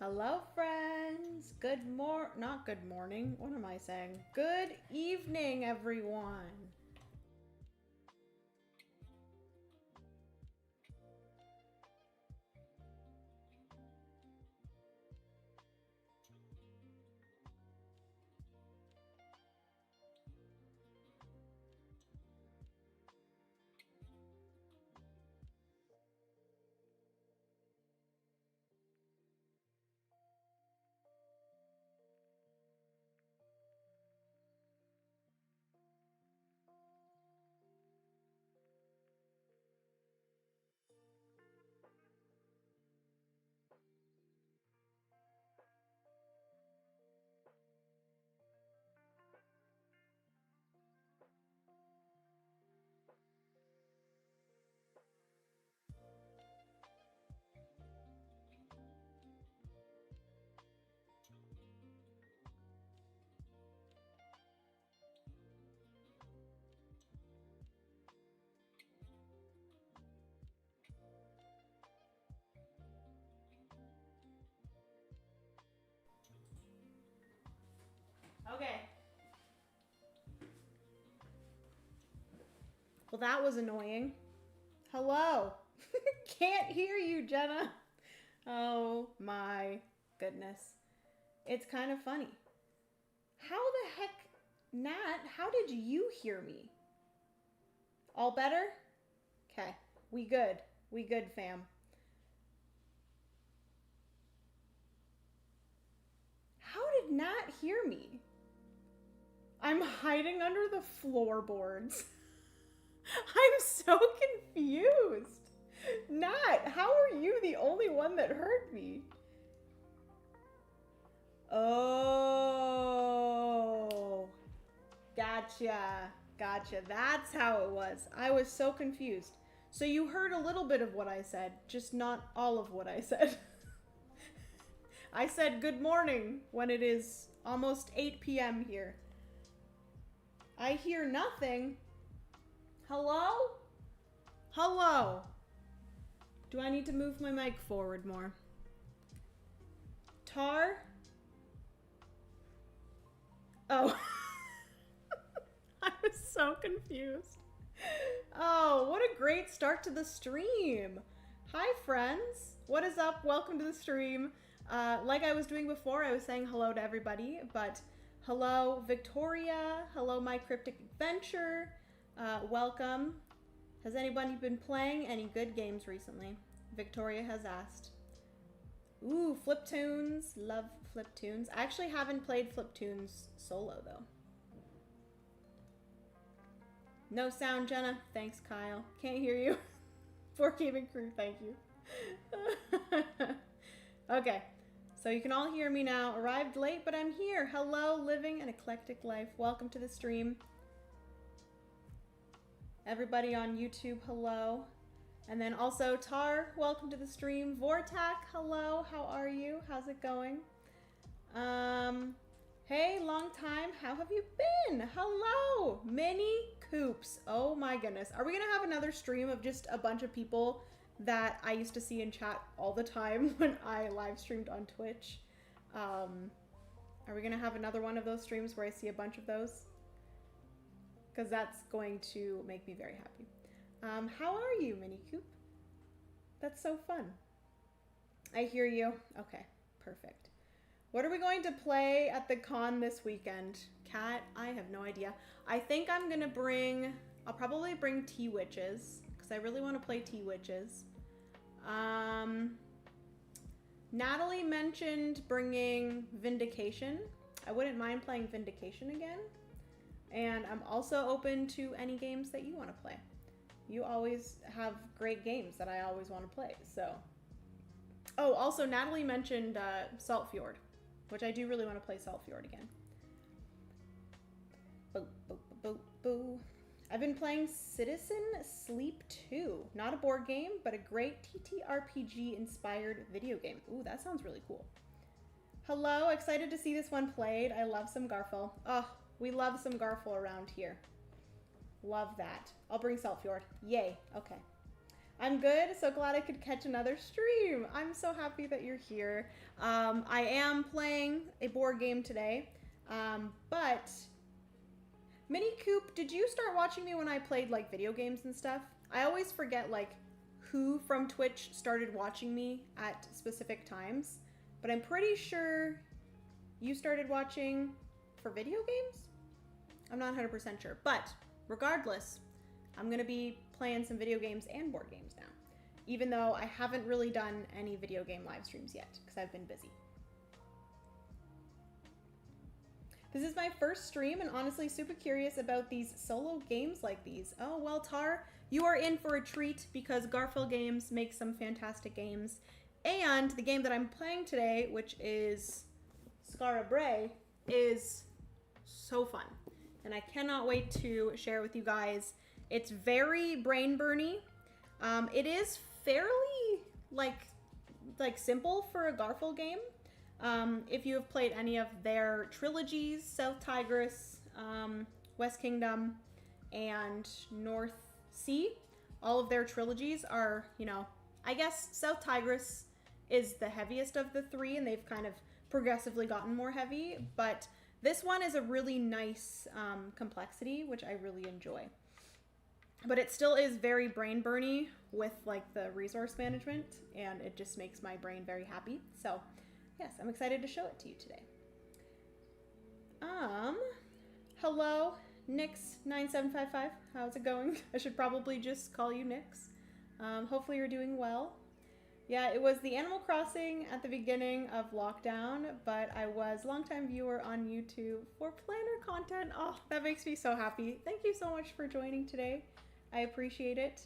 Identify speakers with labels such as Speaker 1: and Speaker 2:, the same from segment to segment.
Speaker 1: Hello, friends. Not good morning. What am I saying? Good evening, everyone. Okay. Well, that was annoying. Hello. Can't hear you, Jenna. Oh my goodness. It's kind of funny. How the heck, Nat, how did you hear me? All better? Okay. We good. We good, fam. How did Nat hear me? I'm hiding under the floorboards. I'm so confused. Nat, how are you the only one that heard me? Oh, gotcha. Gotcha. That's how it was. I was so confused. So you heard a little bit of what I said, just not all of what I said. I said good morning when it is almost 8 p.m. here. I hear nothing. Hello? Hello? Do I need to move my mic forward more? Tar? Oh. I was so confused. Oh, what a great start to the stream. Hi, friends. What is up? Welcome to the stream. Like I was doing before, I was saying hello to everybody, but hello, Victoria. Hello, My Cryptic Adventure. Welcome. Has anybody been playing any good games recently? Victoria has asked. Ooh, Fliptoons. Love Fliptoons. I actually haven't played Fliptoons solo, though. No sound, Jenna. Thanks, Kyle. Can't hear you. For gaming crew, thank you. Okay, so you can all hear me now. Arrived late, but I'm here. Hello, living an eclectic life. Welcome to the stream. Everybody on YouTube, hello. And then also Tar, welcome to the stream. Vortak, hello. How are you? How's it going? Hey, long time. How have you been? Hello, Mini Coops. Oh my goodness. Are we gonna have another stream of just a bunch of people that I used to see in chat all the time when I live streamed on Twitch? Are we gonna have another one of those streams where I see a bunch of those? Because that's going to make me very happy. How are you, Mini Coop? That's so fun. I hear you. Okay, perfect. What are we going to play at the con this weekend? Cat, I have no idea. I think I'm gonna I'll probably bring T-Witches, because I really want to play T-Witches. Natalie mentioned bringing Vindication. I wouldn't mind playing Vindication again. And I'm also open to any games that you want to play. You always have great games that I always want to play, so. Oh, also Natalie mentioned Saltfjord, which I do really want to play Saltfjord again. Boo, boo, boo, boo. I've been playing Citizen Sleep 2. Not a board game, but a great TTRPG-inspired video game. Ooh, that sounds really cool. Hello, excited to see this one played. I love some Garfel. Oh, we love some Garfel around here. Love that. I'll bring Saltfjord. Yay. Okay. I'm good. So glad I could catch another stream. I'm so happy that you're here. I am playing a board game today, but Mini Coop, did you start watching me when I played like video games and stuff? I always forget like who from Twitch started watching me at specific times, but I'm pretty sure you started watching for video games? I'm not 100% sure, but regardless, I'm gonna be playing some video games and board games now, even though I haven't really done any video game live streams yet because I've been busy. This is my first stream and honestly super curious about these solo games like these. Oh, well, Tar, you are in for a treat because Garfield Games makes some fantastic games. And the game that I'm playing today, which is Skara Brae, is so fun. And I cannot wait to share with you guys. It's very brain burny. It is fairly like simple for a Garfield game. If you have played any of their trilogies, South Tigris, West Kingdom, and North Sea, all of their trilogies are, you know, I guess South Tigris is the heaviest of the three, and they've kind of progressively gotten more heavy, but this one is a really nice complexity, which I really enjoy. But it still is very brain burny with like the resource management, and it just makes my brain very happy. So yes, I'm excited to show it to you today. Hello, Nix9755. How's it going? I should probably just call you Nix. Hopefully you're doing well. Yeah, it was the Animal Crossing at the beginning of lockdown, but I was a longtime viewer on YouTube for planner content. Oh, that makes me so happy. Thank you so much for joining today. I appreciate it.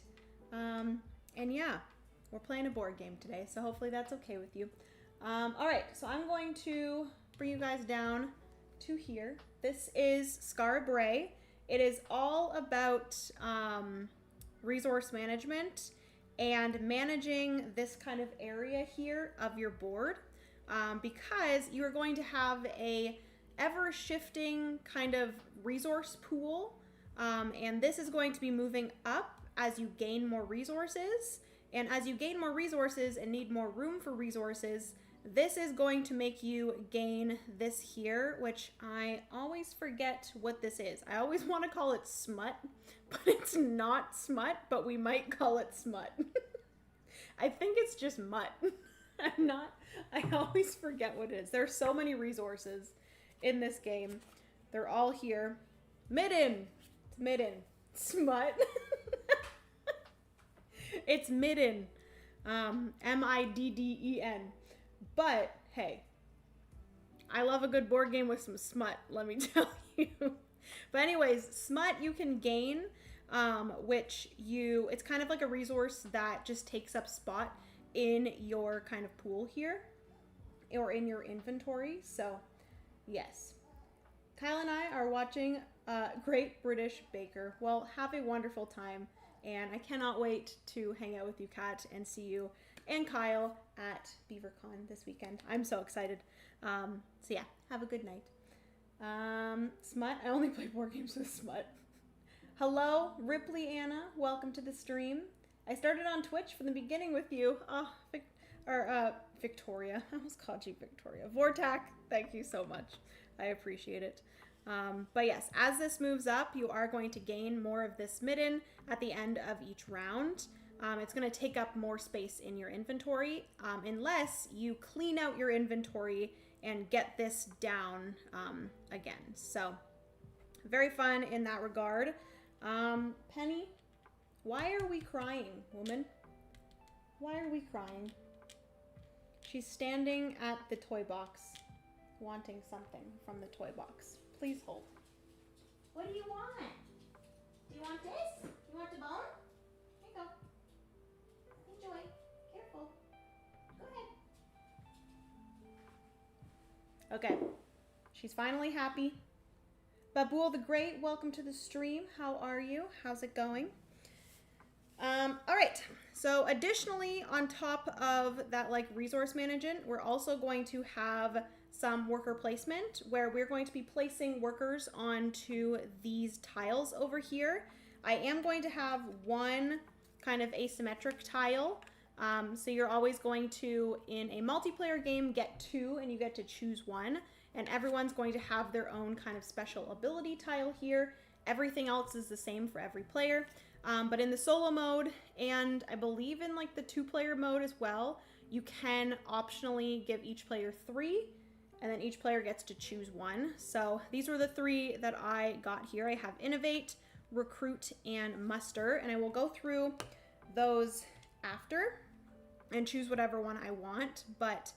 Speaker 1: And yeah, we're playing a board game today, so hopefully that's okay with you. All right, so I'm going to bring you guys down to here. This is Skara Brae. It is all about resource management and managing this kind of area here of your board, because you are going to have a ever-shifting kind of resource pool, and this is going to be moving up as you gain more resources, and as you gain more resources and need more room for resources, this is going to make you gain this here, which I always forget what this is. I always want to call it smut, but it's not smut, but we might call it smut. I think it's just mutt. I always forget what it is. There are so many resources in this game. They're all here. Midden. It's midden. Smut. It's midden. M-I-D-D-E-N. But, hey, I love a good board game with some smut, let me tell you. But anyways, smut you can gain, it's kind of like a resource that just takes up spot in your kind of pool here, or in your inventory, so yes. Kyle and I are watching Great British Baker. Well, have a wonderful time, and I cannot wait to hang out with you, Kat, and see you and Kyle at BeaverCon this weekend. I'm so excited. So yeah, have a good night. Smut, I only play board games with Smut. Hello, Ripley Anna, welcome to the stream. I started on Twitch from the beginning with you. Oh, Victoria, I almost called you Victoria. Vortak, thank you so much. I appreciate it. But yes, as this moves up, you are going to gain more of this midden at the end of each round. It's going to take up more space in your inventory, unless you clean out your inventory and get this down again. So very fun in that regard. Penny, why are we crying, woman? Why are we crying? She's standing at the toy box, wanting something from the toy box. Please hold. What do you want? Do you want this? You want the bone? Here you go. Enjoy. Careful. Go ahead. Okay. She's finally happy. Babool the Great, welcome to the stream. How are you? How's it going? All right. So additionally, on top of that like resource management, we're also going to have some worker placement where we're going to be placing workers onto these tiles over here. I am going to have one kind of asymmetric tile. So you're always going to, in a multiplayer game, get 2 and you get to choose 1. And everyone's going to have their own kind of special ability tile here. Everything else is the same for every player. But in the solo mode, and I believe in like the 2-player mode as well, you can optionally give each player 3, and then each player gets to choose 1. So these were the 3 that I got here. I have Innovate, Recruit, and Muster, and I will go through those after and choose whatever one I want. But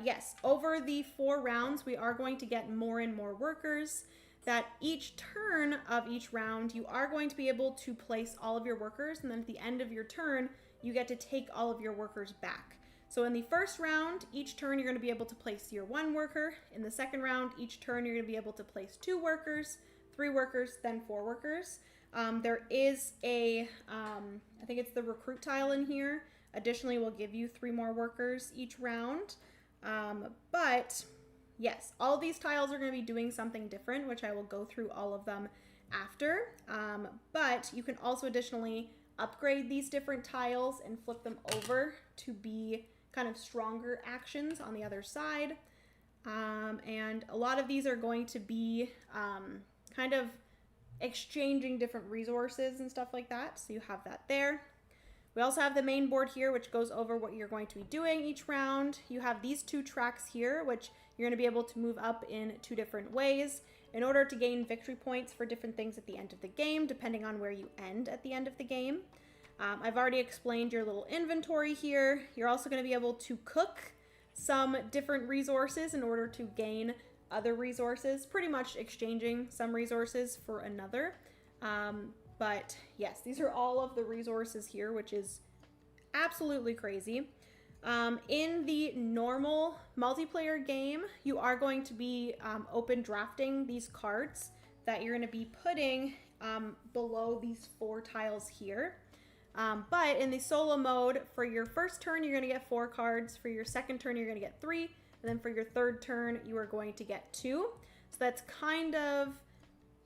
Speaker 1: yes, over the 4 rounds, we are going to get more and more workers. That each turn of each round, you are going to be able to place all of your workers, and then at the end of your turn, you get to take all of your workers back. So in the first round, each turn you're going to be able to place your 1 worker. In the second round, each turn you're going to be able to place 2 workers, 3 workers, then 4 workers. There is a, I think it's the recruit tile in here. Additionally, we'll give you 3 more workers each round. But yes, all these tiles are going to be doing something different, which I will go through all of them after. But you can also additionally upgrade these different tiles and flip them over to be kind of stronger actions on the other side. And a lot of these are going to be kind of exchanging different resources and stuff like that. So you have that there. We also have the main board here, which goes over what you're going to be doing each round. You have these 2 tracks here, which you're going to be able to move up in 2 different ways in order to gain victory points for different things at the end of the game, depending on where you end at the end of the game. I've already explained your little inventory here. You're also going to be able to cook some different resources in order to gain other resources, pretty much exchanging some resources for another. But yes, these are all of the resources here, which is absolutely crazy. In the normal multiplayer game, you are going to be open drafting these cards that you're going to be putting below these 4 tiles here. But in the solo mode, for your first turn, you're going to get 4 cards. For your second turn, you're going to get 3. And then for your third turn, you are going to get 2. So that's kind of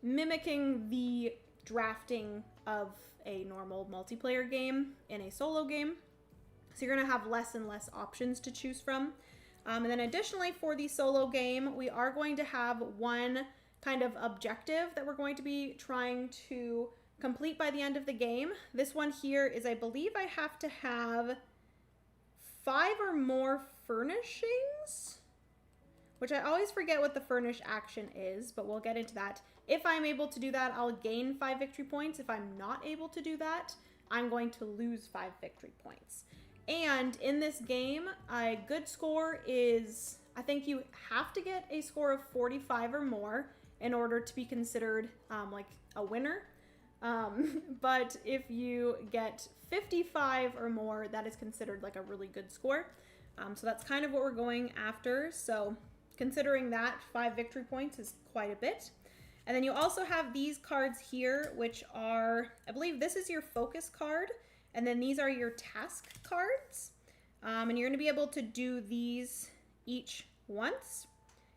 Speaker 1: mimicking the drafting of a normal multiplayer game in a solo game. So you're going to have less and less options to choose from. And then additionally for the solo game, we are going to have one kind of objective that we're going to be trying to complete by the end of the game. This one here is, I believe I have to have 5 or more furnishings, which I always forget what the furnish action is, but we'll get into that. If I'm able to do that, I'll gain 5 victory points. If I'm not able to do that, I'm going to lose 5 victory points. And in this game, a good score is, I think you have to get a score of 45 or more in order to be considered like a winner. But if you get 55 or more, that is considered like a really good score. So that's kind of what we're going after. So considering that, 5 victory points is quite a bit. And then you also have these cards here, which are, I believe this is your focus card. And then these are your task cards. And you're going to be able to do these each once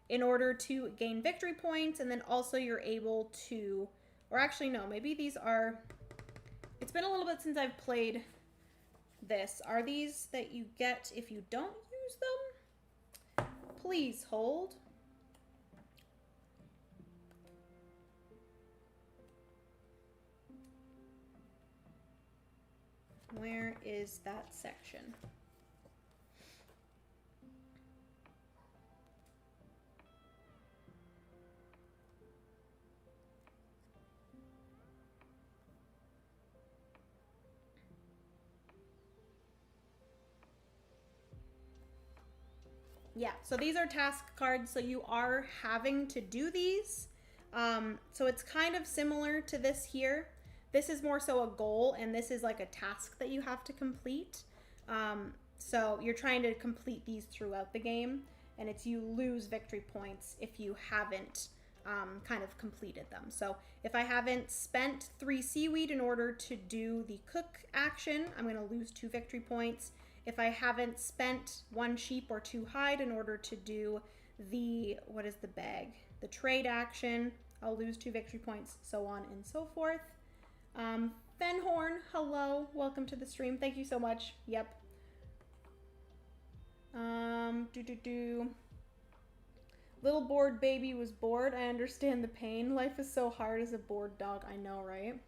Speaker 1: in order to gain victory points. And then also you're able to, or actually no, maybe these are, it's been a little bit since I've played this. Are these that you get if you don't use them? Please hold. Where is that section? Yeah, so these are task cards, so you are having to do these. So it's kind of similar to this here. This is more so a goal, and this is like a task that you have to complete. So you're trying to complete these throughout the game, and it's you lose victory points if you haven't kind of completed them. So if I haven't spent 3 seaweed in order to do the cook action, I'm going to lose 2 victory points. If I haven't spent 1 sheep or 2 hide in order to do the, what is the bag? The trade action, I'll lose 2 victory points, so on and so forth. Fenhorn, hello. Welcome to the stream. Thank you so much. Yep. Little bored baby was bored. I understand the pain. Life is so hard as a bored dog. I know, right?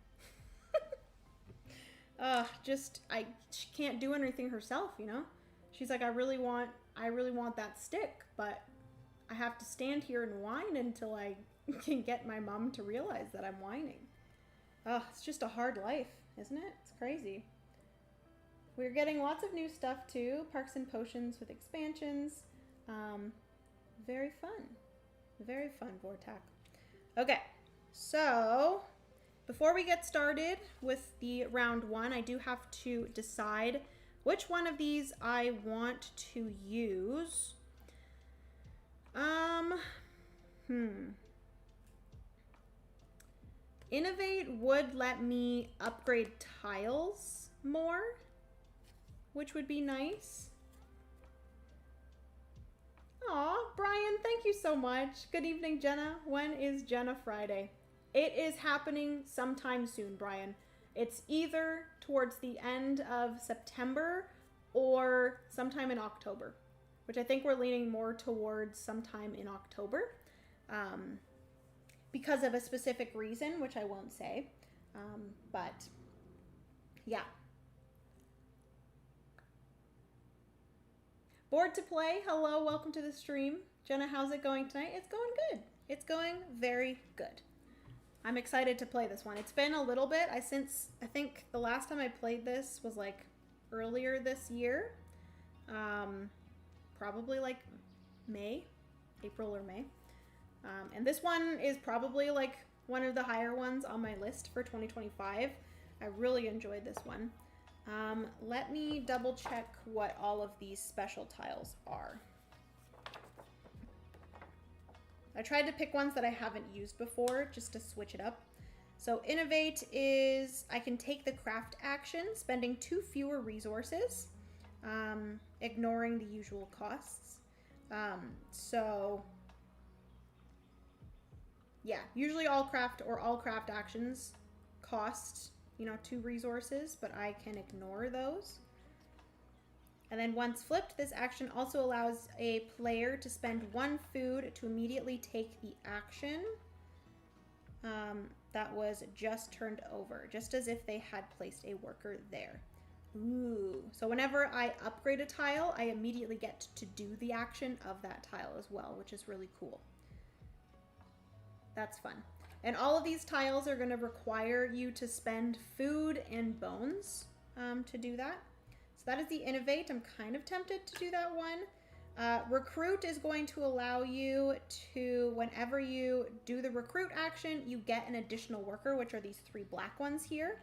Speaker 1: She can't do anything herself, you know? She's like, I really want that stick, but I have to stand here and whine until I can get my mom to realize that I'm whining. It's just a hard life, isn't it? It's crazy. We're getting lots of new stuff too. Parks and Potions with expansions. Very fun. Very fun, Vortac. Okay, so before we get started with the round one, I do have to decide which one of these I want to use. Innovate would let me upgrade tiles more, which would be nice. Aw, Brian, thank you so much. Good evening, Jenna. When is Jenna Friday? It is happening sometime soon, Brian. It's either towards the end of September or sometime in October, which I think we're leaning more towards sometime in October because of a specific reason, which I won't say. But yeah. Bored to play. Hello, welcome to the stream. Jenna, how's it going tonight? It's going good. It's going very good. I'm excited to play this one. It's been a little bit. I think the last time I played this was like earlier this year. Probably like April or May. And this one is probably like one of the higher ones on my list for 2025. I really enjoyed this one. Let me double check what all of these special tiles are. I tried to pick ones that I haven't used before just to switch it up. So Innovate is, I can take the craft action, spending 2 fewer resources, ignoring the usual costs. So yeah, usually all craft actions cost, 2 resources, but I can ignore those. And then once flipped, this action also allows a player to spend 1 food to immediately take the action that was just turned over, just as if they had placed a worker there. Ooh. So whenever I upgrade a tile, I immediately get to do the action of that tile as well, which is really cool. That's fun. And all of these tiles are going to require you to spend food and bones to do that. So that is the Innovate. I'm kind of tempted to do that one. Recruit is going to allow you to, whenever you do the recruit action, you get an additional worker, which are these 3 black ones here.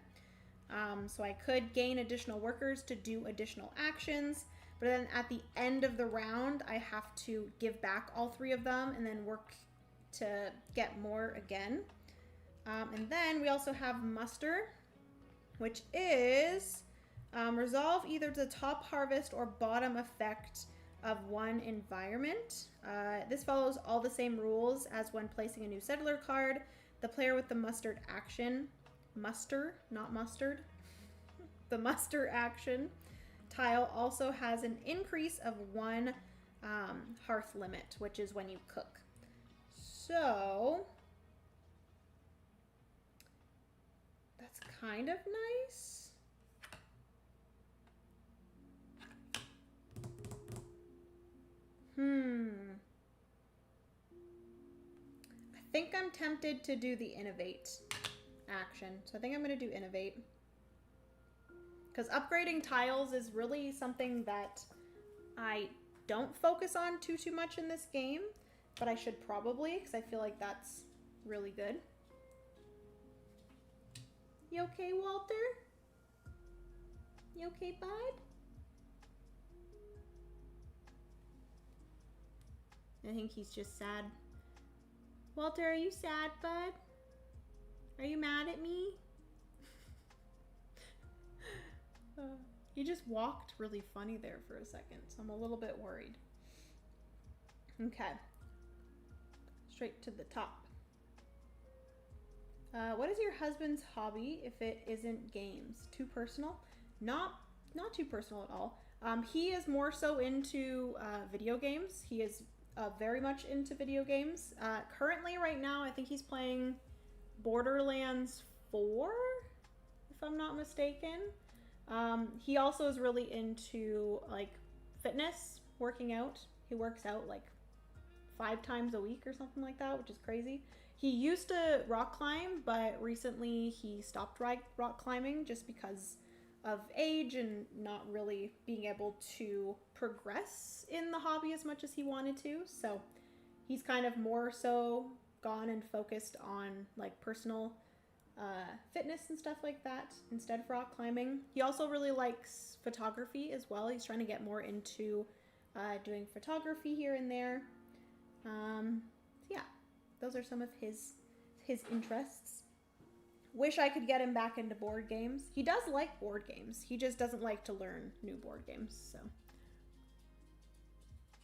Speaker 1: So I could gain additional workers to do additional actions, but then at the end of the round, I have to give back all 3 of them and then work to get more again. And then we also have Muster, which is resolve either the top harvest or bottom effect of one environment. This follows all the same rules as when placing a new settler card. The player with the mustered action, not mustard, the muster action tile also has an increase of 1 hearth limit, which is when you cook. So that's kind of nice. I think I'm tempted to do the Innovate action. So I think I'm going to do Innovate. Because upgrading tiles is really something that I don't focus on too much in this game. But I should probably, because I feel like that's really good. You okay, Walter? You okay, bud? I think he's just sad. Walter, are you sad, bud? Are you mad at me? He just walked really funny there for a second, so I'm a little bit worried. Okay. Straight to the top. What is your husband's hobby if it isn't games? Too personal? Not too personal at all. He is more so into video games. He is very much into video games. Currently, right now, I think he's playing Borderlands 4, if I'm not mistaken. He also is really into like fitness, working out. He works out like 5 times a week or something like that, which is crazy. He used to rock climb, but recently he stopped rock climbing just because of age and not really being able to progress in the hobby as much as he wanted to. So he's kind of more so gone and focused on like personal fitness and stuff like that instead of rock climbing. He also really likes photography as well. He's trying to get more into doing photography here and there. Yeah, those are some of his interests. Wish I could get him back into board games. He does like board games. He just doesn't like to learn new board games, so.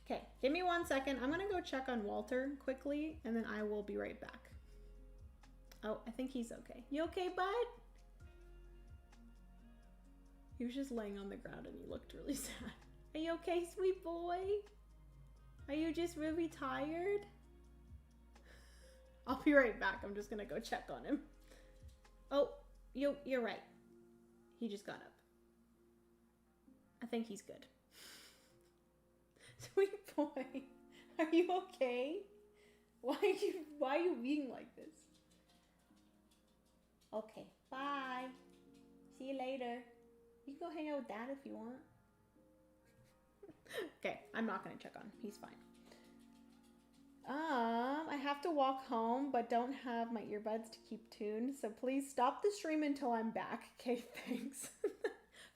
Speaker 1: Okay, give me 1 second. I'm gonna go check on Walter quickly, and then I will be right back. Oh, I think he's okay. You okay, bud? He was just laying on the ground and he looked really sad. Are you okay, sweet boy? Are you just really tired? I'll be right back. I'm just gonna go check on him. Oh, you're right. He just got up. I think he's good. Sweet boy, are you okay? Why are you being like this? Okay, bye. See you later. You can go hang out with Dad if you want. Okay, I'm not gonna check on him. He's fine. I have to walk home, but don't have my earbuds to keep tuned. So please stop the stream until I'm back. Okay, thanks.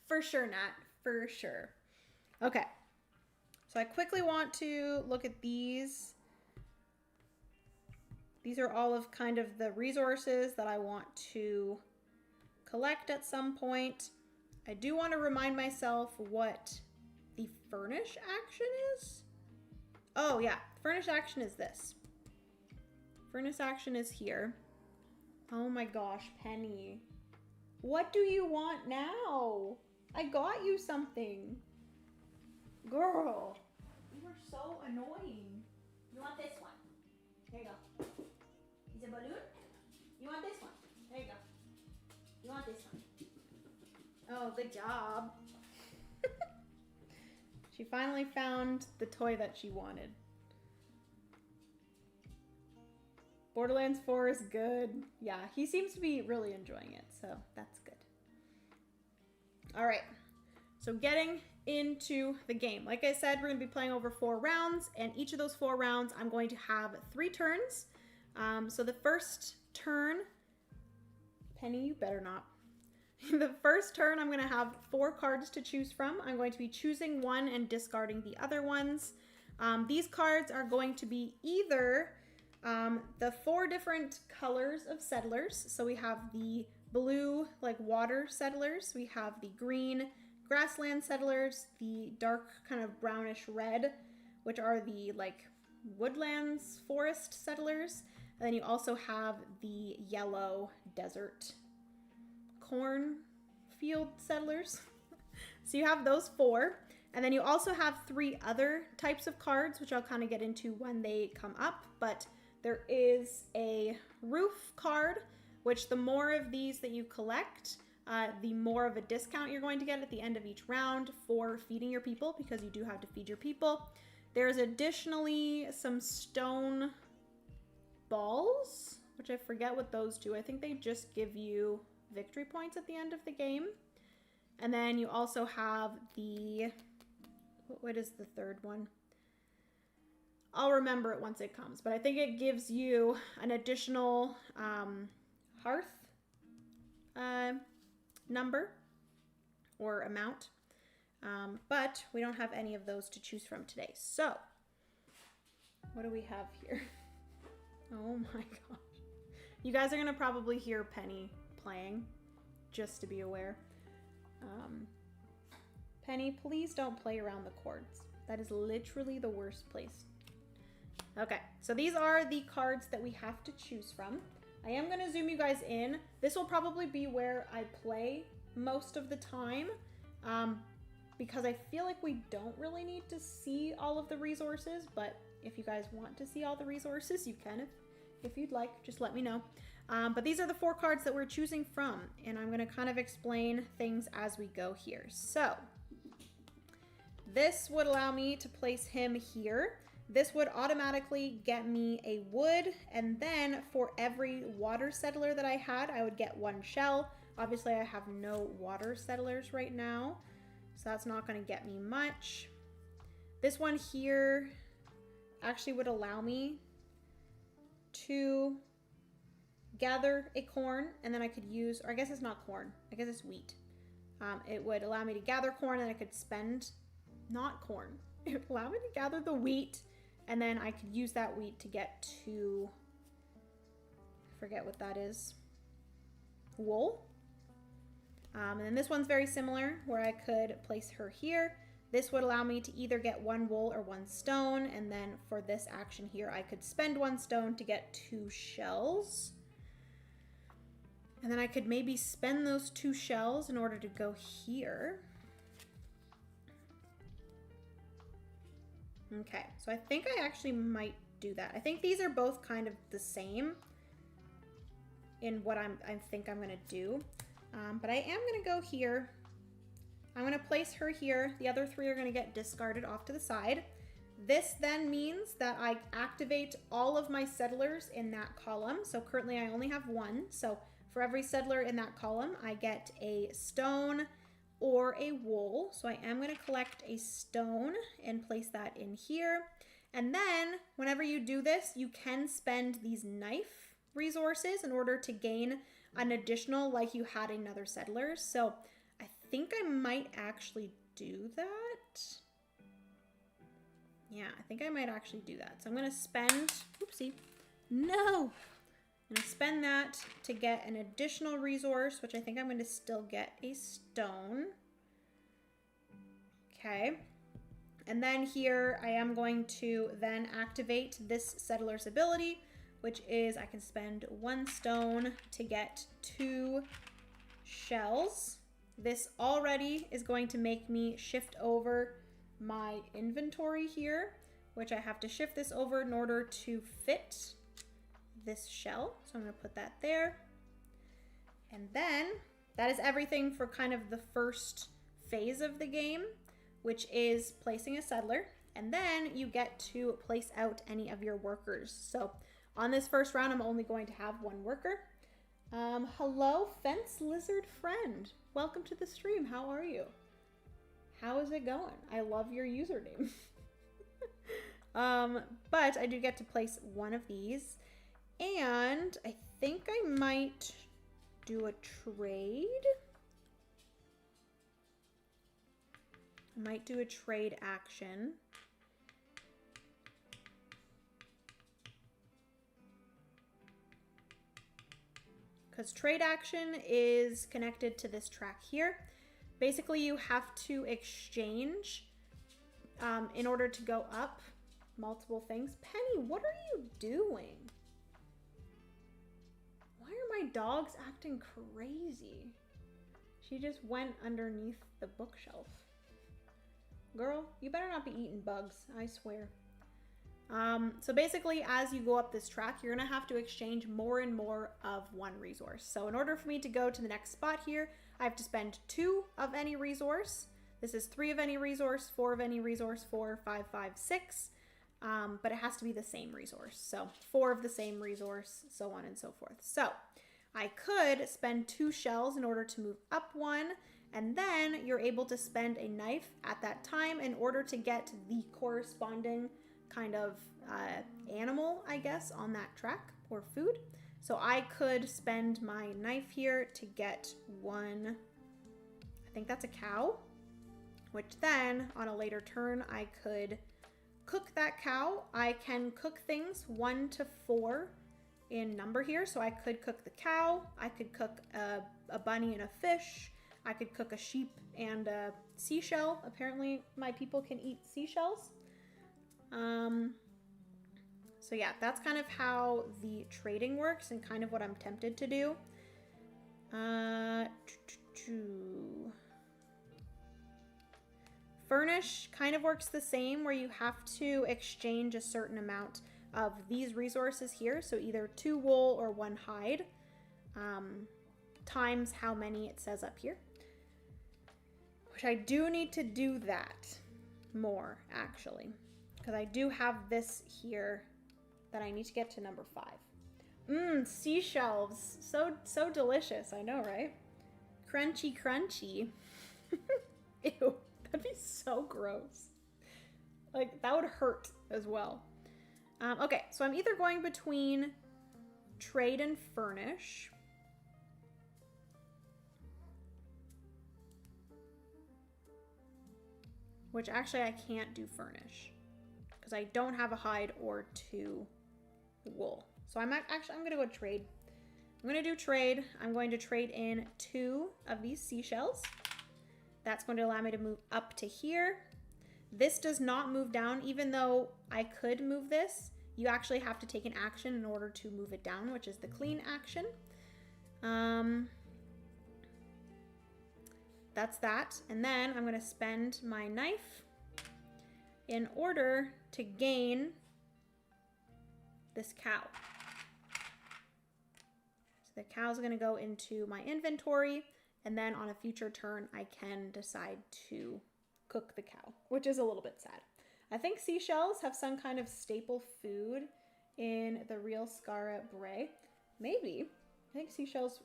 Speaker 1: For sure, Nat. For sure. Okay. So I quickly want to look at these. These are all of kind of the resources that I want to collect at some point. I do want to remind myself what the furnish action is. Oh yeah, furnish action is this. Furnish action is here. Oh my gosh, Penny. What do you want now? I got you something. Girl, you are so annoying. You want this one? There you go. Is it a balloon? You want this one? There you go. You want this one? Oh, good job. She finally found the toy that she wanted. Borderlands 4 is good. Yeah, he seems to be really enjoying it, so that's good. All right, so getting into the game. Like I said, we're gonna be playing over 4 rounds, and each of those 4 rounds, I'm going to have 3 turns. So the first turn, Penny, you better not. The first turn, I'm going to have 4 cards to choose from. I'm going to be choosing one and discarding the other ones. These cards are going to be either the 4 different colors of settlers. So we have the blue, like water settlers. We have the green grassland settlers, the dark kind of brownish red, which are the like woodlands forest settlers. And then you also have the yellow desert corn field settlers. So you have those 4. And then you also have 3 other types of cards, which I'll kind of get into when they come up. But there is a roof card, which the more of these that you collect, the more of a discount you're going to get at the end of each round for feeding your people, because you do have to feed your people. There's additionally some stone balls, which I forget what those do. I think they just give you victory points at the end of the game. And then you also have the, what is the third one? I'll remember it once it comes, but I think it gives you an additional hearth number or amount. But we don't have any of those to choose from today. So what do we have here? Oh my gosh. You guys are gonna probably hear Penny playing, just to be aware. Penny, please don't play around the cords. That is literally the worst place. Okay, so these are the cards that we have to choose from. I am going to zoom you guys in. This will probably be where I play most of the time, because I feel like we don't really need to see all of the resources, but if you guys want to see all the resources, you can. If you'd like, just let me know. But these are the 4 cards that we're choosing from, and I'm going to kind of explain things as we go here. So this would allow me to place him here. This would automatically get me a wood, and then for every water settler that I had, I would get 1 shell. Obviously, I have no water settlers right now, so that's not going to get me much. This one here actually would allow me to gather a corn, and then I could use, or I guess it's not corn, I guess it's wheat. It would allow me to gather corn, and I could spend, not corn, it would allow me to gather the wheat, and then I could use that wheat to get to, I forget what that is, wool. And then this one's very similar, where I could place her here. This would allow me to either get 1 wool or 1 stone, and then for this action here, I could spend 1 stone to get 2 shells. And then I could maybe spend those 2 shells in order to go here. Okay, so I think I actually might do that. I think these are both kind of the same in what I think I'm gonna do. But I am gonna go here. I'm gonna place her here. The other 3 are gonna get discarded off to the side. This then means that I activate all of my settlers in that column. So currently I only have 1. So for every settler in that column, I get a stone or a wool. So I am gonna collect a stone and place that in here. And then whenever you do this, you can spend these knife resources in order to gain an additional, like you had in other settlers. So I think I might actually do that. Yeah, I think I might actually do that. So I'm gonna spend, oopsie, no. I'm gonna spend that to get an additional resource, which I think I'm gonna still get a stone. Okay. And then here I am going to then activate this settler's ability, which is I can spend 1 stone to get 2 shells. This already is going to make me shift over my inventory here, which I have to shift this over in order to fit this shell. So I'm going to put that there. And then that is everything for kind of the first phase of the game, which is placing a settler. And then you get to place out any of your workers. So on this first round, I'm only going to have 1 worker. Hello, Fence Lizard Friend. Welcome to the stream. How are you? How is it going? I love your username. But I do get to place 1 of these. And I think I might do a trade. I might do a trade action. Because trade action is connected to this track here. Basically, you have to exchange in order to go up multiple things. Penny, what are you doing? Why are my dogs acting crazy? She just went underneath the bookshelf. Girl, you better not be eating bugs, I swear. So basically, as you go up this track, you're gonna have to exchange more and more of 1 resource. So in order for me to go to the next spot here, I have to spend 2 of any resource. This is 3 of any resource, 4 of any resource, 4, 5, 5, 6. But it has to be the same resource. So 4 of the same resource, so on and so forth. So I could spend 2 shells in order to move up 1, and then you're able to spend a knife at that time in order to get the corresponding kind of animal, I guess, on that track, or food. So I could spend my knife here to get 1, I think that's a cow, which then on a later turn I could cook that cow. I can cook things 1 to 4 in number here. So I could cook the cow, I could cook a bunny and a fish, I could cook a sheep and a seashell. Apparently my people can eat seashells. So yeah, that's kind of how the trading works and kind of what I'm tempted to do. Furnish kind of works the same, where you have to exchange a certain amount of these resources here. So either 2 wool or 1 hide, times how many it says up here. Which I do need to do that more, actually. Because I do have this here that I need to get to number 5. Seashells. So delicious. I know, right? Crunchy, crunchy. Ew. That'd be so gross. Like, that would hurt as well. Okay, so I'm either going between trade and furnish. Which actually I can't do furnish. Because I don't have a hide or 2 wool. So I'm going to go trade. I'm going to do trade. I'm going to trade in 2 of these seashells. That's going to allow me to move up to here. This does not move down, even though I could move this. You actually have to take an action in order to move it down, which is the clean action. That's that. And then I'm going to spend my knife in order to gain this cow. So the cow is going to go into my inventory. And then on a future turn, I can decide to cook the cow, which is a little bit sad. I think seashells have some kind of staple food in the real Skara Brae. Maybe. I think seashells...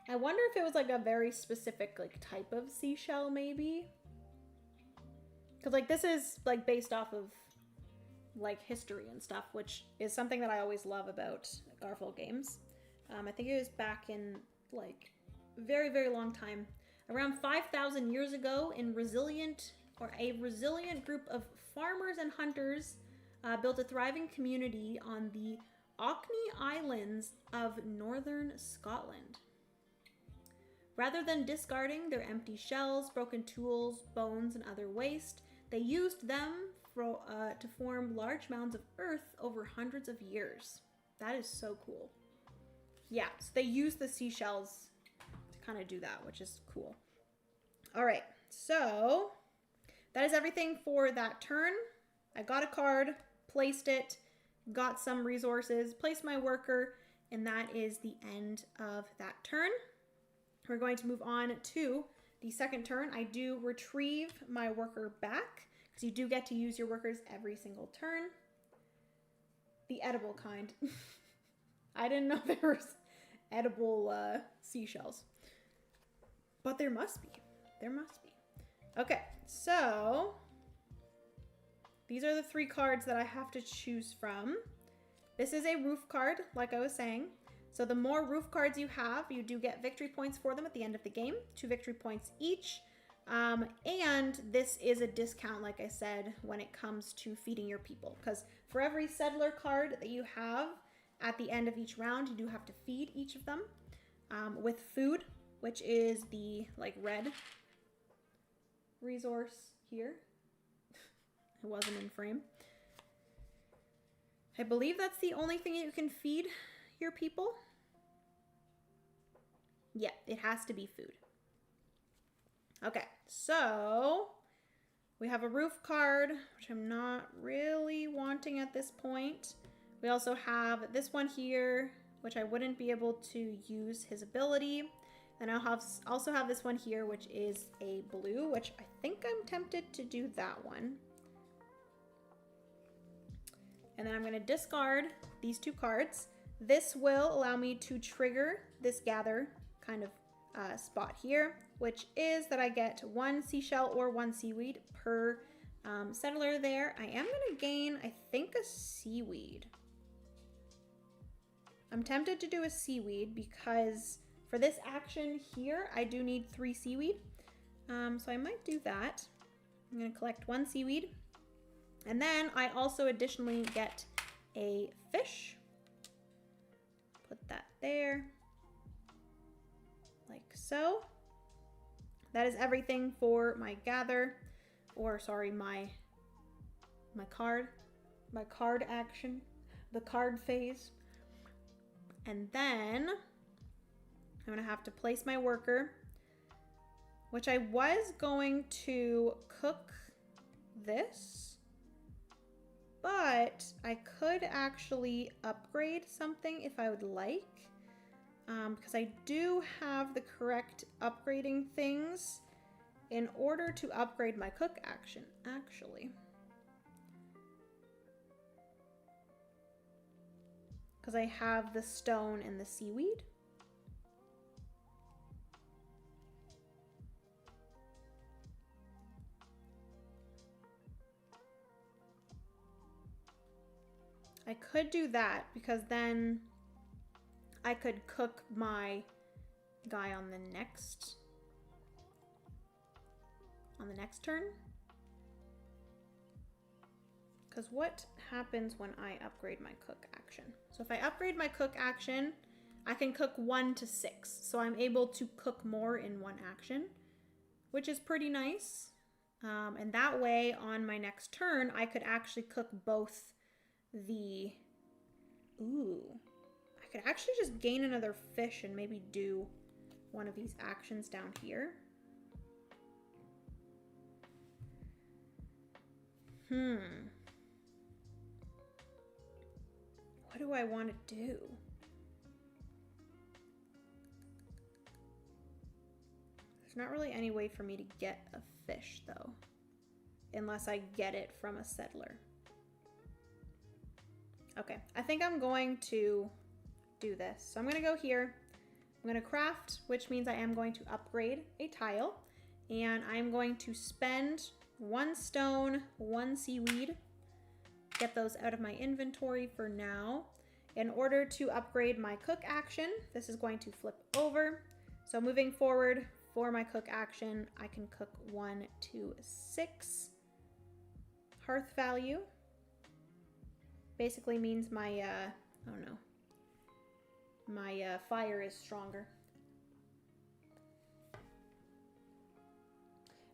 Speaker 1: I wonder if it was like a very specific like type of seashell, maybe. Because like this is like based off of like history and stuff, which is something that I always love about Garfield games. I think it was back in like very, very long time. Around 5,000 years ago, a resilient group of farmers and hunters built a thriving community on the Orkney Islands of northern Scotland. Rather than discarding their empty shells, broken tools, bones, and other waste, they used them to form large mounds of earth over hundreds of years. That is so cool. Yeah, so they use the seashells to kind of do that, which is cool. All right, so that is everything for that turn. I got a card, placed it, got some resources, placed my worker, and that is the end of that turn. We're going to move on to the second turn. I do retrieve my worker back because you do get to use your workers every single turn. The edible kind. I didn't know there was edible seashells. But there must be. There must be. Okay, so these are the 3 cards that I have to choose from. This is a roof card, like I was saying. So the more roof cards you have, you do get victory points for them at the end of the game. 2 victory points each. And this is a discount, like I said, when it comes to feeding your people. Because for every settler card that you have at the end of each round, you do have to feed each of them with food, which is the like red resource here. It wasn't in frame. I believe that's the only thing you can feed your people. Yeah, it has to be food. Okay, so we have a roof card, which I'm not really wanting at this point. We also have this one here, which I wouldn't be able to use his ability. And I'll also have this one here, which is a blue, which I think I'm tempted to do that one. And then I'm going to discard these 2 cards. This will allow me to trigger this gather kind of spot here, which is that I get 1 seashell or 1 seaweed per settler there. I am going to gain, I think, a seaweed. I'm tempted to do a seaweed because for this action here, I do need 3 seaweed. So I might do that. I'm going to collect 1 seaweed. And then I also additionally get a fish. Put that there. Like so. That is everything for my gather. Or sorry, my card. my card action, the card phase. And then I'm gonna have to place my worker, which I was going to cook this, but I could actually upgrade something if I would like, because I do have the correct upgrading things in order to upgrade my cook action, actually. Because I have the stone and the seaweed. I could do that because then I could cook my guy on the next turn. Because what happens when I upgrade my cook action? So if I upgrade my cook action, I can cook 1 to 6. So I'm able to cook more in one action, which is pretty nice. And that way on my next turn, I could actually cook both the... Ooh. I could actually just gain another fish and maybe do one of these actions down here. What do I want to do? There's not really any way for me to get a fish though, unless I get it from a settler. Okay, I think I'm going to do this. So I'm gonna go here, I'm gonna craft, which means I am going to upgrade a tile, and I'm going to spend 1 stone, 1 seaweed, get those out of my inventory for now. In order to upgrade my cook action, this is going to flip over. So moving forward for my cook action, I can cook 1 to 6 hearth value. Basically means my, my fire is stronger.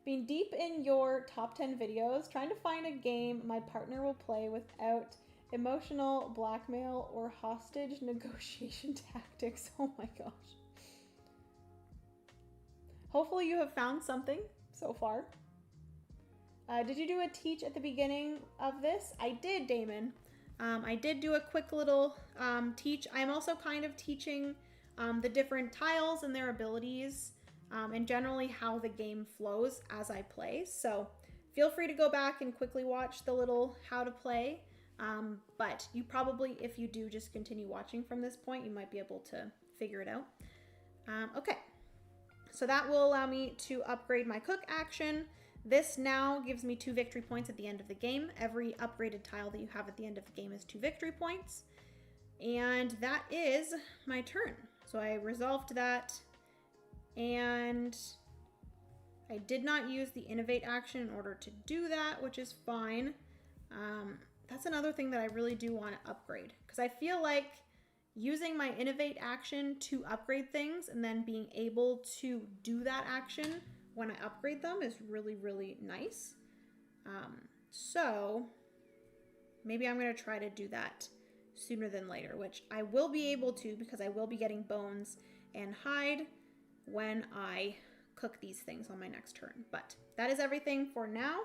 Speaker 1: Being deep in your top 10 videos, trying to find a game my partner will play without emotional blackmail or hostage negotiation tactics. Oh my gosh. Hopefully you have found something so far. Did you do a teach at the beginning of this? I did, Damon. I did do a quick little teach. I'm also kind of teaching the different tiles and their abilities, and generally how the game flows as I play. So feel free to go back and quickly watch the little how to play. But you probably, if you do just continue watching from this point, you might be able to figure it out. Okay, so that will allow me to upgrade my cook action. This now gives me 2 victory points at the end of the game. Every upgraded tile that you have at the end of the game is 2 victory points. And that is my turn. So I resolved that, and I did not use the innovate action in order to do that, which is fine. That's another thing that I really do want to upgrade, because I feel like using my innovate action to upgrade things and then being able to do that action when I upgrade them is really, really nice. So maybe I'm going to try to do that sooner than later, which I will be able to, because I will be getting bones and hide when I cook these things on my next turn. But that is everything for now.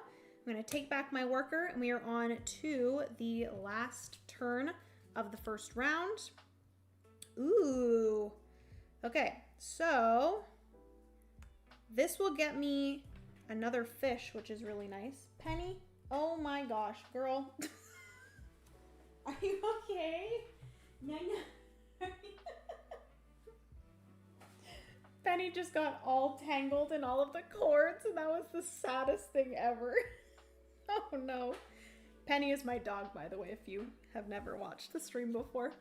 Speaker 1: I'm going to take back my worker, and we are on to the last turn of the first round. Ooh. Okay, so this will get me another fish, which is really nice. Penny, oh my gosh, girl. Are you okay? No. Penny just got all tangled in all of the cords, and that was the saddest thing ever. Oh no. Penny is my dog, by the way, if you have never watched the stream before.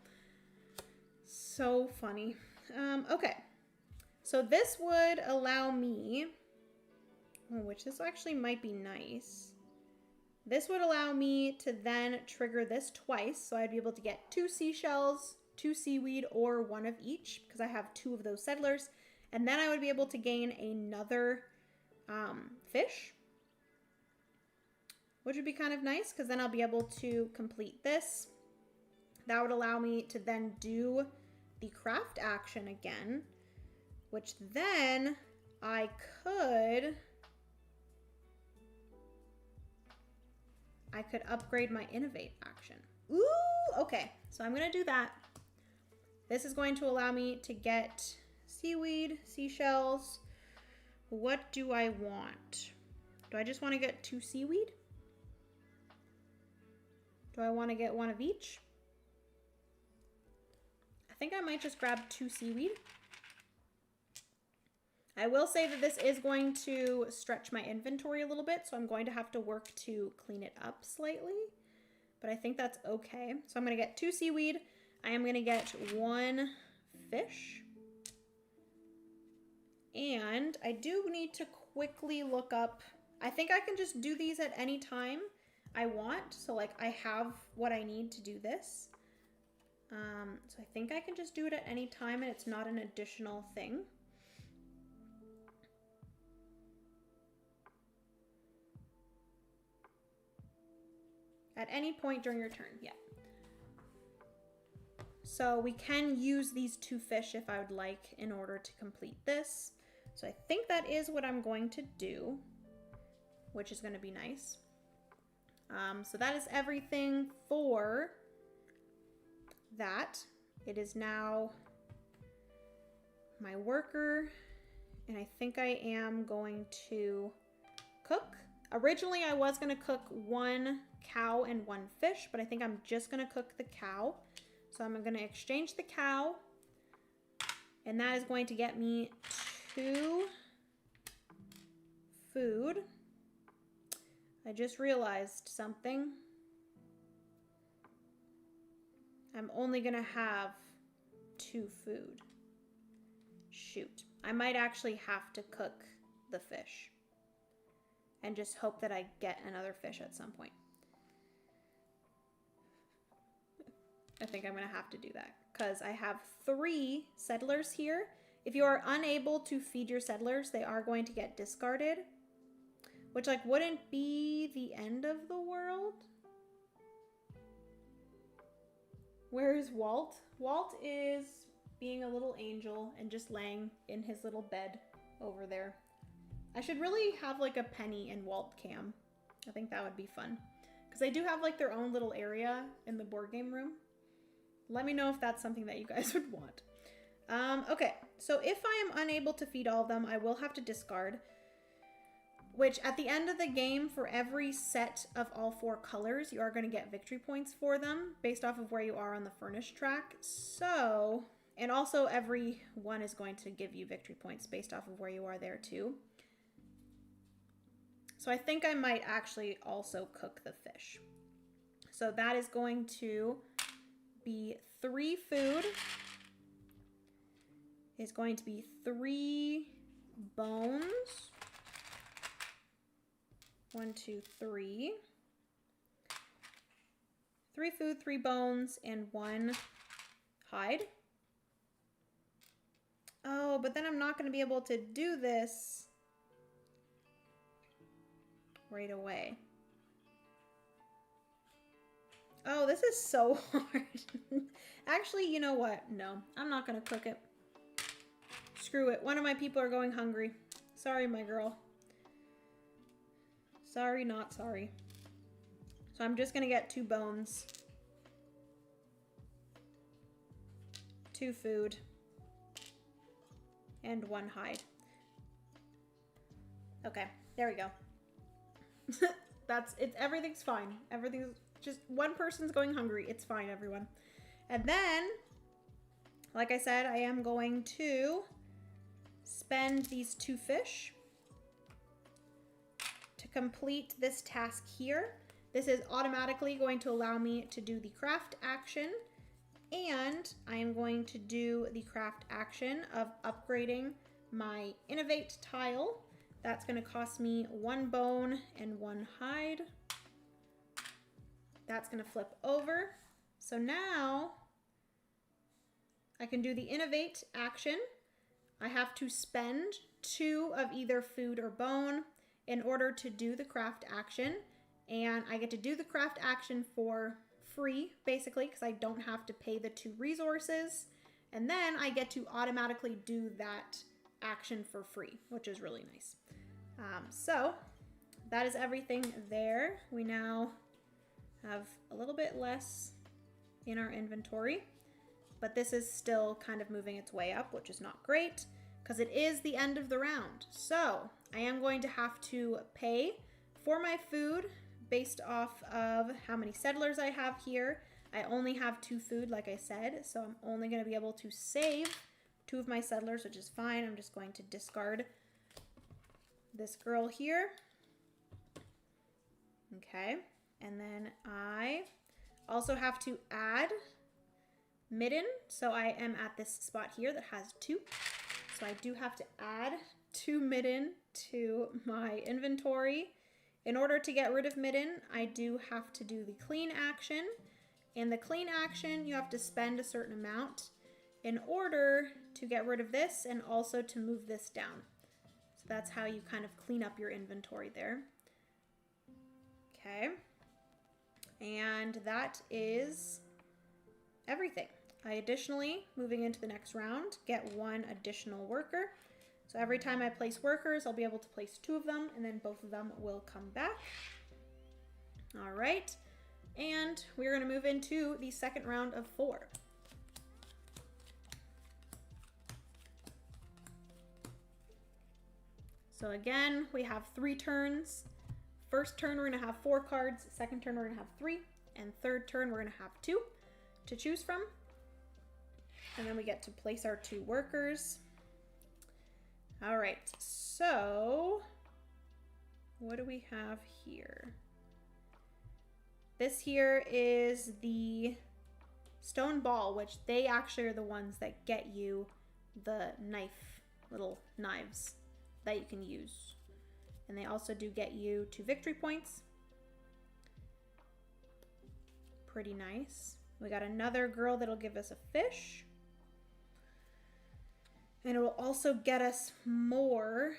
Speaker 1: So funny. Okay. So this would allow me, which this actually might be nice. This would allow me to then trigger this twice. So I'd be able to get 2 seashells, 2 seaweed, or 1 of each, because I have 2 of those settlers. And then I would be able to gain another fish, which would be kind of nice because then I'll be able to complete this. That would allow me to then do the craft action again, which then I could upgrade my innovate action. Ooh, okay. So I'm gonna do that. This is going to allow me to get seaweed, seashells. What do I want? Do I just want to get 2 seaweed? Do I want to get 1 of each? I think I might just grab 2 seaweed. I will say that this is going to stretch my inventory a little bit, so I'm going to have to work to clean it up slightly, but I think that's okay. So I'm going to get 2 seaweed. I am going to get 1 fish. And I do need to quickly look up, I think I can just do these at any time I want. So like I have what I need to do this. So I think I can just do it at any time and it's not an additional thing. At any point during your turn, yeah. So we can use these 2 fish if I would like in order to complete this. So I think that is what I'm going to do, which is going to be nice. So that is everything for that. It is now my worker, and I think I am going to cook. Originally, I was going to cook 1 cow and 1 fish, but I think I'm just going to cook the cow. So I'm going to exchange the cow, and that is going to get me 2 food. I just realized something. I'm only going to have 2 food. Shoot. I might actually have to cook the fish and just hope that I get another fish at some point. I think I'm going to have to do that because I have 3 settlers here. If you are unable to feed your settlers, they are going to get discarded, which like wouldn't be the end of the world. Where is Walt? Walt is being a little angel and just laying in his little bed over there. I should really have like a Penny and Walt cam. I think that would be fun because they do have like their own little area in the board game room. Let me know if that's something that you guys would want. Okay, so if I am unable to feed all of them, I will have to discard, which at the end of the game, for every set of all 4 colors, you are going to get victory points for them based off of where you are on the furnish track. So, and also every one is going to give you victory points based off of where you are there too. So I think I might actually also cook the fish. So that is going to be 3 food. It's going to be 3 bones. 1, 2, 3. 3 food, 3 bones, and 1 hide. Oh, but then I'm not going to be able to do this right away. Oh, this is so hard. Actually, you know what? No, I'm not going to cook it. Screw it. One of my people are going hungry. Sorry, my girl. Sorry, not sorry. So I'm just going to get 2 bones. 2 food. And 1 hide. Okay, there we go. That's it. Everything's fine. Everything's just one person's going hungry. It's fine, everyone. And then, like I said, I am going to spend these 2 fish to complete this task here. This is automatically going to allow me to do the craft action, and I am going to do the craft action of upgrading my innovate tile. That's going to cost me 1 bone and 1 hide. That's going to flip over. So now I can do the innovate action. I have to spend 2 of either food or bone in order to do the craft action. and I get to do the craft action for free, basically, because I don't have to pay the 2 resources. And then I get to automatically do that action for free, which is really nice. So that is everything there. We now have a little bit less in our inventory, but this is still kind of moving its way up, which is not great because it is the end of the round. So I am going to have to pay for my food based off of how many settlers I have here. I only have 2 food, like I said, so I'm only going to be able to save 2 of my settlers, which is fine. I'm just going to discard this girl here. Okay, and then I also have to add midden. So I am at this spot here that has 2. So I do have to add 2 midden to my inventory. In order to get rid of midden, I do have to do the clean action. In the clean action, you have to spend a certain amount in order to get rid of this and also to move this down. So that's how you kind of clean up your inventory there. Okay. And that is everything. I additionally, moving into the next round, get 1 additional worker. So every time I place workers, I'll be able to place 2 of them, and then both of them will come back. All right. And we're going to move into the second round of 4. So again, we have 3 turns. First turn, we're going to have 4 cards. Second turn, we're going to have 3. And third turn, we're going to have 2 to choose from. And then we get to place our 2 workers. All right, so what do we have here? This here is the stone ball, which they actually are the ones that get you the little knives that you can use. And they also do get you 2 victory points. Pretty nice. We got another girl that'll give us a fish. And it will also get us more.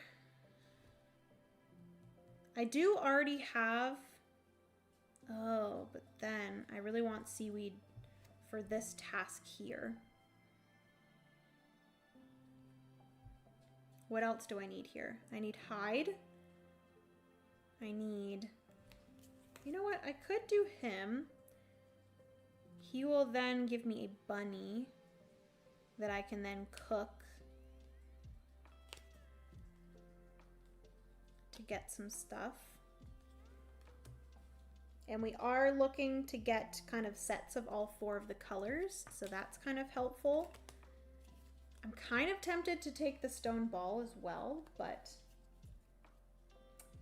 Speaker 1: I do already have... Oh, but then I really want seaweed for this task here. What else do I need here? I need hide. I need... You know what? I could do him. He will then give me a bunny that I can then cook to get some stuff. And we are looking to get kind of sets of all 4 of the colors, so that's kind of helpful. I'm kind of tempted to take the stone ball as well, but...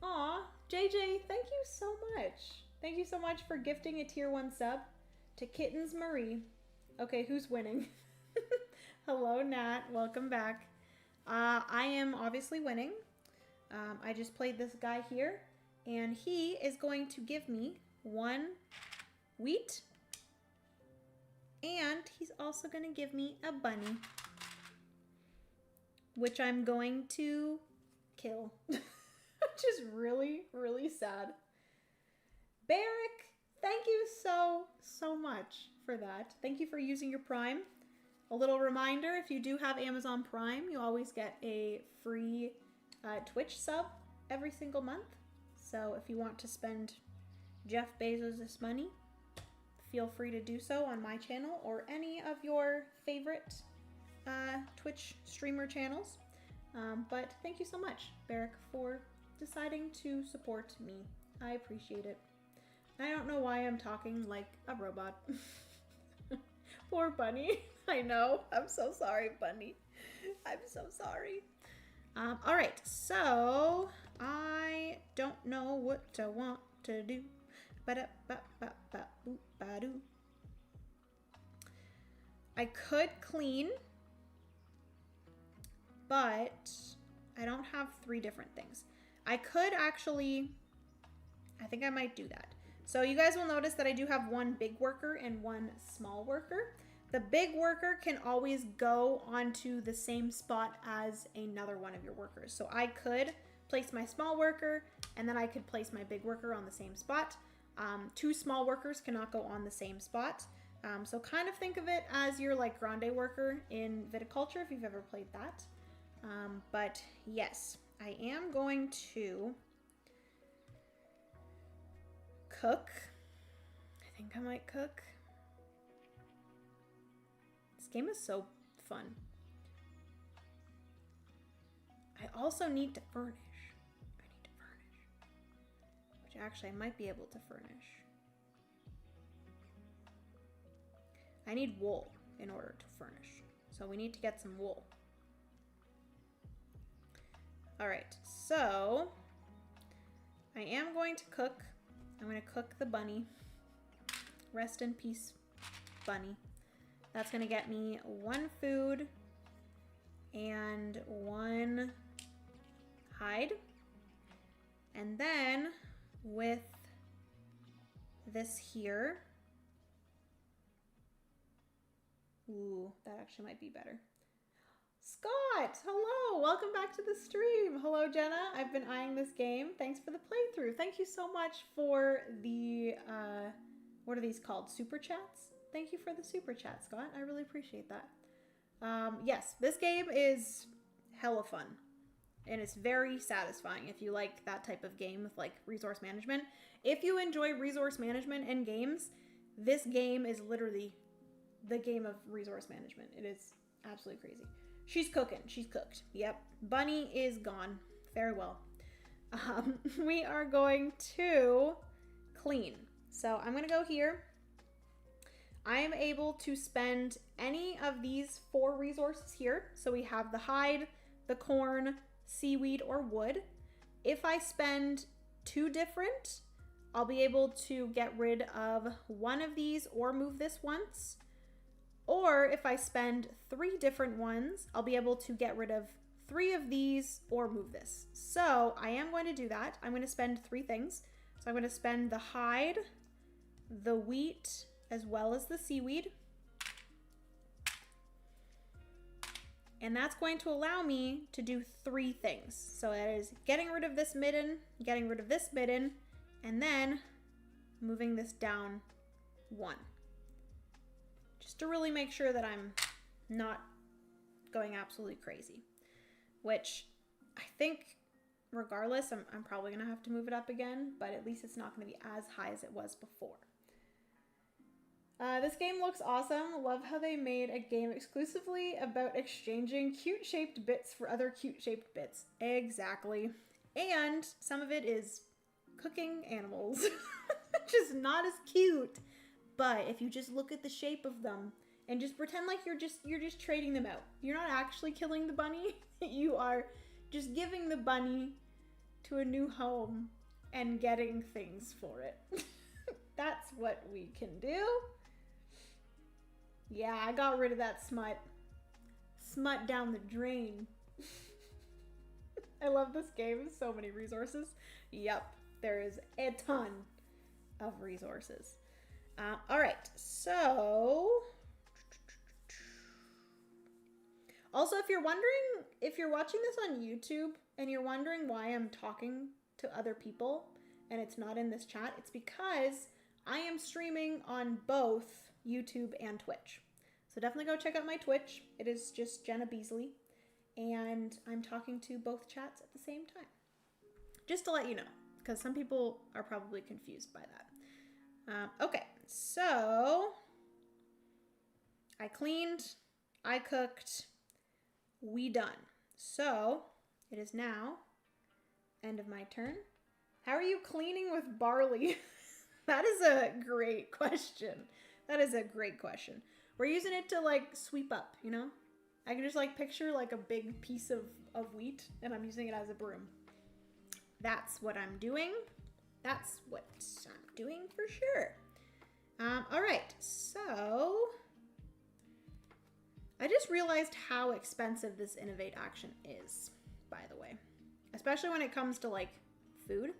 Speaker 1: Aw, JJ, thank you so much. Thank you so much for gifting a tier 1 sub to Kittens Marie. Okay, who's winning? Hello, Nat. Welcome back. I am obviously winning. I just played this guy here, and he is going to give me 1 wheat, and he's also going to give me a bunny, which I'm going to kill, which is really, really sad. Barrick, thank you so much for that. Thank you for using your Prime. A little reminder, if you do have Amazon Prime, you always get a free Twitch sub every single month. So if you want to spend Jeff Bezos' money, feel free to do so on my channel or any of your favorite Twitch streamer channels. But thank you so much, Barrick, for deciding to support me. I appreciate it. I don't know why I'm talking like a robot. Poor Bunny. I know. I'm so sorry, Bunny. I'm so sorry. All right, so I don't know what I want to do. I could clean, but I don't have 3 different things. I could actually, I think I might do that. So you guys will notice that I do have 1 big worker and 1 small worker. The big worker can always go onto the same spot as another one of your workers. So I could place my small worker and then I could place my big worker on the same spot. 2 small workers cannot go on the same spot. So kind of think of it as your like grande worker in viticulture if you've ever played that. But yes, I am going to cook. I think I might cook. This game is so fun. I also need to furnish. Which actually I might be able to furnish. I need wool in order to furnish. So we need to get some wool. All right, so I am going to cook. I'm going to cook the bunny. Rest in peace, bunny. That's going to get me 1 food and 1 hide. And then with this here, ooh, that actually might be better. Scott, hello, welcome back to the stream. Hello, Jenna. I've been eyeing this game. Thanks for the playthrough. Thank you so much for the, what are these called? Super chats? Thank you for the super chat, Scott. I really appreciate that. Yes, this game is hella fun. And it's very satisfying if you like that type of game with like resource management. If you enjoy resource management in games, this game is literally the game of resource management. It is absolutely crazy. She's cooking. She's cooked. Yep. Bunny is gone. Farewell. We are going to clean. So I'm going to go here. I am able to spend any of these 4 resources here. So we have the hide, the corn, seaweed, or wood. If I spend 2 different, I'll be able to get rid of 1 of these or move this once. Or if I spend 3 different ones, I'll be able to get rid of 3 of these or move this. So I am going to do that. I'm going to spend 3 things. So I'm going to spend the hide, the wheat, as well as the seaweed. And that's going to allow me to do 3 things. So that is getting rid of this midden, getting rid of this midden, and then moving this down 1. Just to really make sure that I'm not going absolutely crazy. Which I think regardless, I'm probably going to have to move it up again, but at least it's not going to be as high as it was before. This game looks awesome. Love how they made a game exclusively about exchanging cute-shaped bits for other cute-shaped bits. Exactly. And some of it is cooking animals, which is not as cute. But if you just look at the shape of them and just pretend like you're just trading them out. You're not actually killing the bunny. You are just giving the bunny to a new home and getting things for it. That's what we can do. Yeah, I got rid of that smut. Smut down the drain. I love this game. So many resources. Yep, there is a ton of resources. All right, so also, if you're watching this on YouTube and you're wondering why I'm talking to other people and it's not in this chat, it's because I am streaming on both YouTube and Twitch. So definitely go check out my Twitch. It is just Jenna Beasley, and I'm talking to both chats at the same time. Just to let you know, because some people are probably confused by that. Okay, so I cleaned, I cooked, we done. So it is now end of my turn. How are you cleaning with barley? That is a great question. That is a great question. We're using it to like sweep up, you know? I can just like picture like a big piece of wheat and I'm using it as a broom. That's what I'm doing. That's what I'm doing for sure. All right, so I just realized how expensive this innovate action is, by the way, especially when it comes to like food.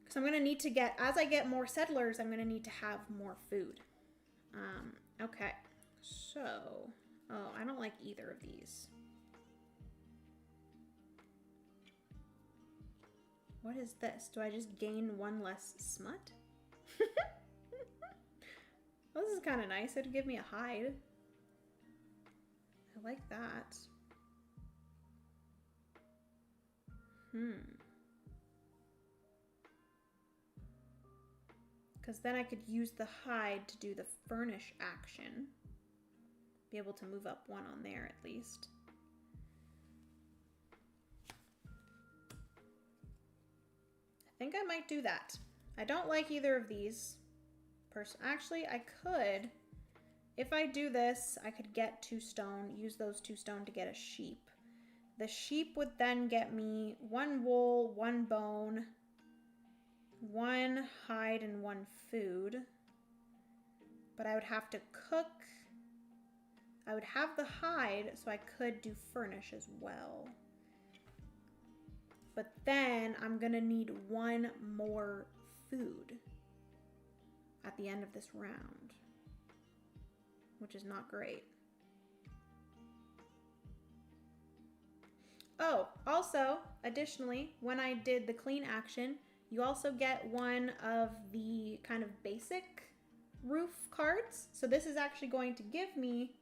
Speaker 1: Because I'm going to need to get, as I get more settlers, I'm going to need to have more food. Okay, so, oh, I don't like either of these. What is this? Do I just gain one less smut? Well, this is kind of nice. It'd give me a hide. I like that. Because then I could use the hide to do the furnish action. Be able to move up one on there at least. I think I might do that. I don't like either of these. Actually, I could. If I do this, I could get 2 stone, use those 2 stone to get a sheep. The sheep would then get me 1 wool, 1 bone, 1 hide, and 1 food. But I would have to cook. I would have the hide, so I could do furnish as well. But then I'm gonna need 1 more food at the end of this round, which is not great. Oh, also, additionally, when I did the clean action, you also get 1 of the kind of basic roof cards. So this is actually going to give me,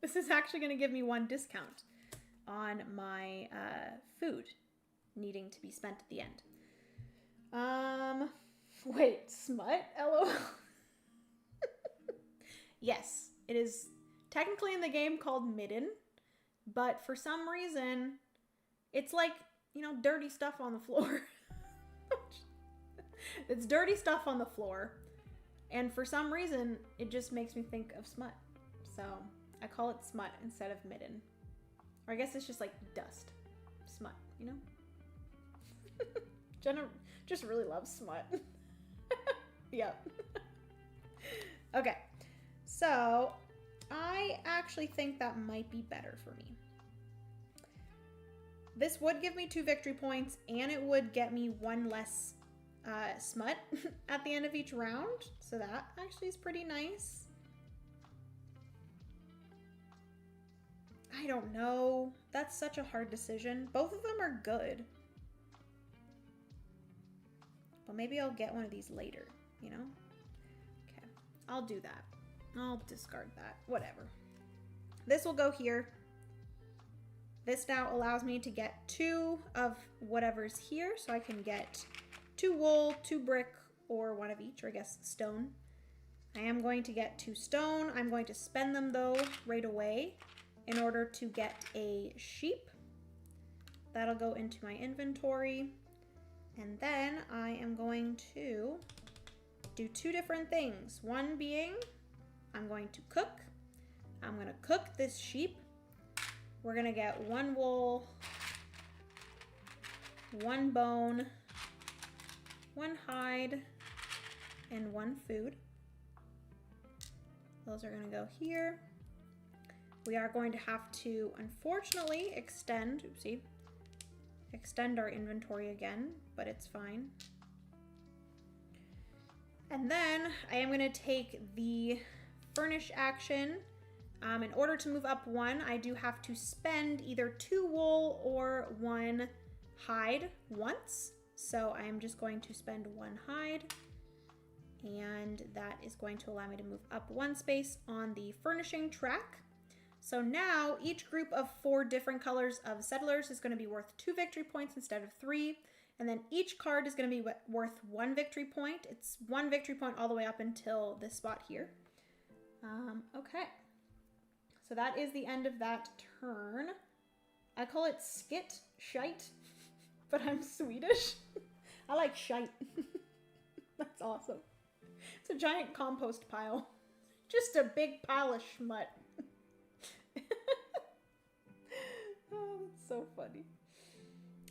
Speaker 1: this is actually going to give me 1 discount on my food needing to be spent at the end. Wait, smut? LOL. Yes, it is technically in the game called midden, but for some reason, it's like, you know, dirty stuff on the floor. It's dirty stuff on the floor, and for some reason, it just makes me think of smut. So I call it smut instead of midden. Or I guess it's just like dust. Smut, you know? Jenna just really loves smut. Yep. Okay, so I actually think that might be better for me. This would give me 2 victory points, and it would get me 1 less smut at the end of each round. So that actually is pretty nice. I don't know. That's such a hard decision. Both of them are good. But maybe I'll get one of these later, you know? Okay, I'll do that. I'll discard that. Whatever. This will go here. This now allows me to get 2 of whatever's here. So I can get 2 wool, 2 brick, or 1 of each, or I guess stone. I am going to get 2 stone. I'm going to spend them though right away in order to get a sheep. That'll go into my inventory. And then I am going to do 2 different things. One being, I'm going to cook. I'm going to cook this sheep. We're going to get 1 wool, 1 bone, 1 hide, and 1 food. Those are going to go here. We are going to have to, unfortunately, extend our inventory again, but it's fine. And then I am going to take the furnish action. In order to move up 1, I do have to spend either 2 wool or 1 hide once. So I am just going to spend 1 hide, and that is going to allow me to move up 1 space on the furnishing track. So now each group of 4 different colors of settlers is going to be worth 2 victory points instead of 3. And then each card is going to be worth 1 victory point. It's 1 victory point all the way up until this spot here. Okay. So that is the end of that turn. I call it skit shite, but I'm Swedish. I like shite. That's awesome. It's a giant compost pile. Just a big pile of schmut. Oh, that's so funny.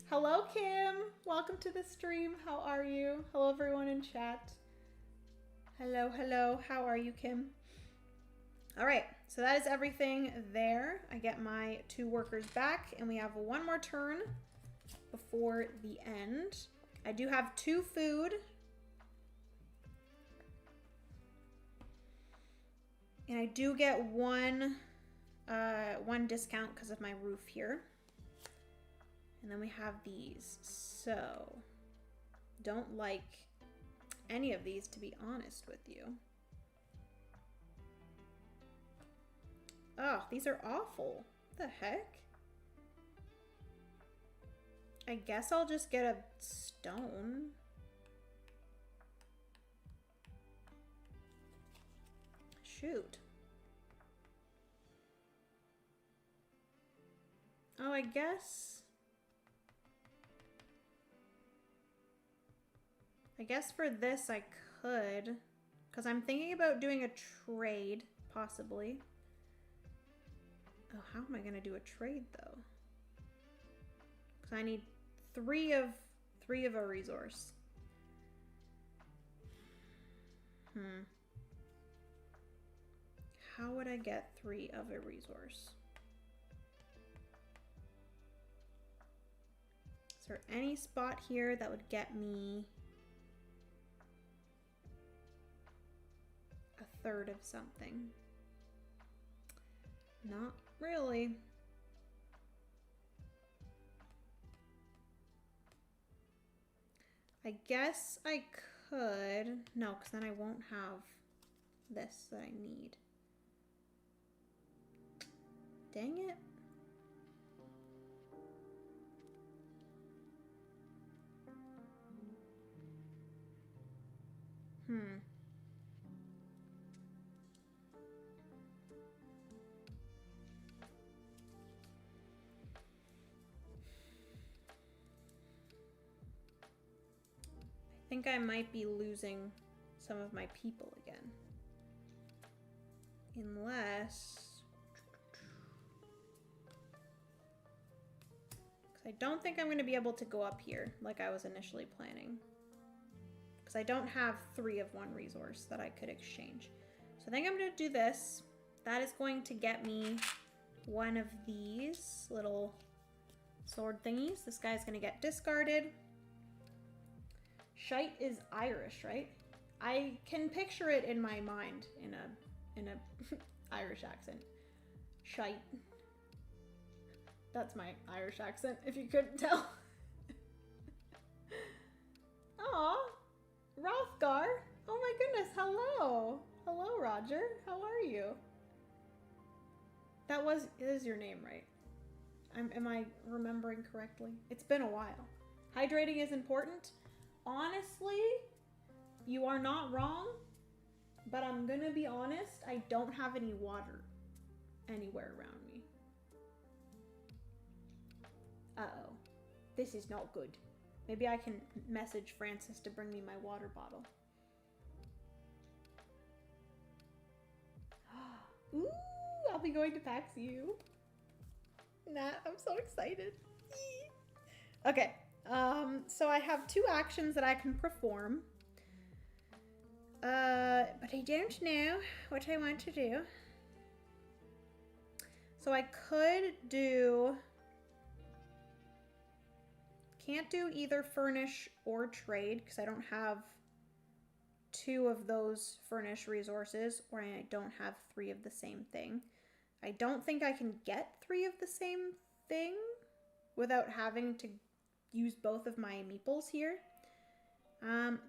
Speaker 1: Hello, Kim. Welcome to the stream. How are you? Hello, everyone in chat. Hello, hello. How are you, Kim? All right, so that is everything there. I get my 2 workers back, and we have 1 more turn before the end. I do have 2 food. And I do get one discount because of my roof here. And then we have these. So, don't like any of these, to be honest with you. Oh, these are awful. What the heck? I guess I'll just get a stone. Shoot. Oh, I guess for this I could, because I'm thinking about doing a trade, possibly. Oh, how am I going to do a trade, though? Because I need three of a resource. How would I get 3 of a resource? Is there any spot here that would get me a third of something? Not really. I guess I could. No, because then I won't have this that I need. Dang it. I think I might be losing some of my people again. Unless... I don't think I'm going to be able to go up here like I was initially planning. Because I don't have 3 of one resource that I could exchange. So I think I'm going to do this. That is going to get me one of these little sword thingies. This guy's going to get discarded. Shite is Irish, right? I can picture it in my mind in a Irish accent. Shite. That's my Irish accent, if you couldn't tell. Aw, Rothgar. Oh my goodness, hello. Hello, Roger. How are you? It is your name, right? Am I remembering correctly? It's been a while. Hydrating is important. Honestly, you are not wrong, but I'm gonna be honest, I don't have any water anywhere around me. Uh-oh. This is not good. Maybe I can message Francis to bring me my water bottle. Ooh, I'll be going to PAX U. Nah, I'm so excited. Okay, so I have 2 actions that I can perform. But I don't know what I want to do. So I could do... Can't do either furnish or trade because I don't have 2 of those furnish resources, or I don't have 3 of the same thing. I don't think I can get 3 of the same thing without having to use both of my meeples here.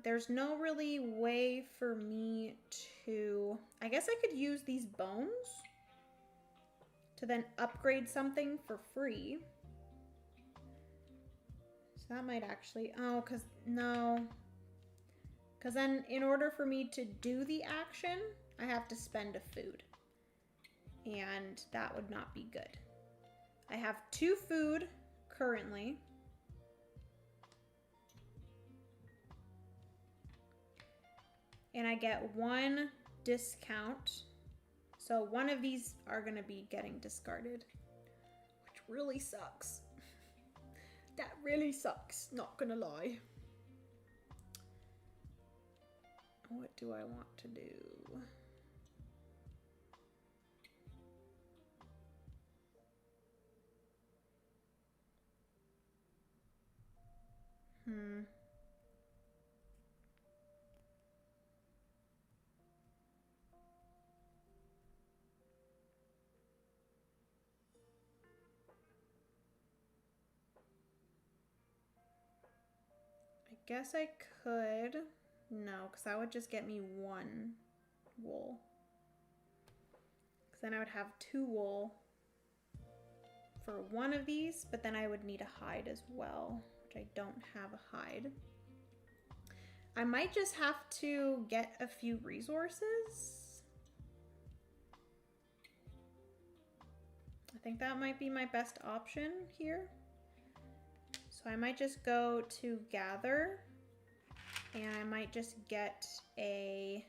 Speaker 1: There's no really way for me to... I guess I could use these bones to then upgrade something for free. So that might actually, no. Because then in order for me to do the action, I have to spend a food. And that would not be good. I have 2 food currently. And I get 1 discount. So one of these are going to be getting discarded, which really sucks. That really sucks, not gonna lie. What do I want to do? guess I could. No, because that would just get me 1 wool. Because then I would have 2 wool for 1 of these, but then I would need a hide as well, which I don't have a hide. I might just have to get a few resources. I think that might be my best option here. So I might just go to gather, and I might just get a...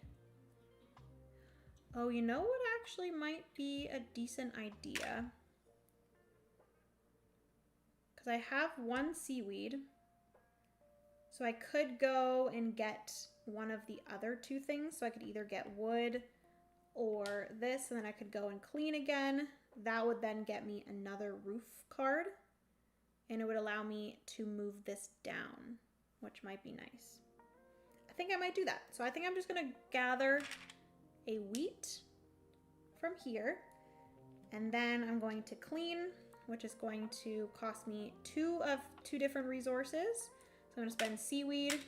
Speaker 1: Oh, you know what actually might be a decent idea? Because I have 1 seaweed. So I could go and get one of the other 2 things. So I could either get wood or this, and then I could go and clean again. That would then get me another roof card, and it would allow me to move this down, which might be nice. I think I might do that. So I think I'm just gonna gather a wheat from here, and then I'm going to clean, which is going to cost me 2 of 2 different resources. So I'm gonna spend seaweed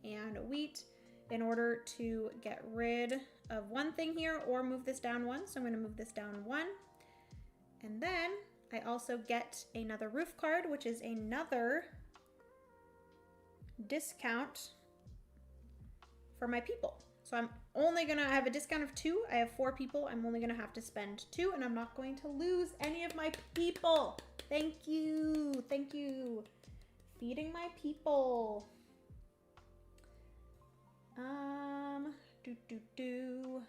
Speaker 1: and wheat in order to get rid of 1 thing here or move this down 1. So I'm gonna move this down 1. And then I also get another roof card, which is another discount for my people. So I'm only gonna have a discount of 2. I have 4 people. I'm only gonna have to spend 2, and I'm not going to lose any of my people. Thank you, thank you. Feeding my people. Do.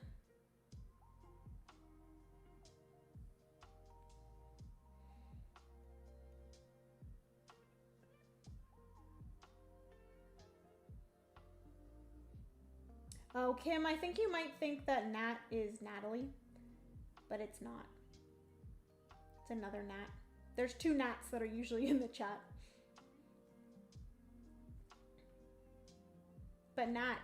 Speaker 1: Oh, Kim, I think you might think that Nat is Natalie, but it's not. It's another Nat. There's 2 Nats that are usually in the chat. But Nat,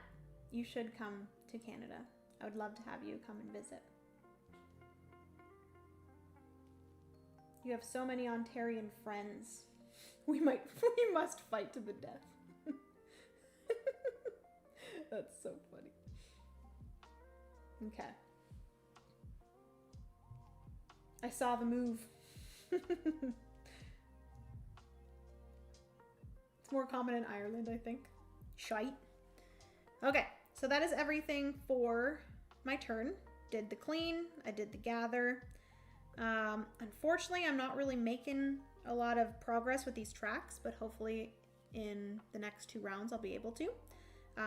Speaker 1: you should come to Canada. I would love to have you come and visit. You have so many Ontarian friends. We must fight to the death. That's so funny. Okay. I saw the move. It's more common in Ireland, I think. Shite. Okay, so that is everything for my turn. Did the clean, I did the gather. Unfortunately, I'm not really making a lot of progress with these tracks, but hopefully in the next 2 rounds I'll be able to,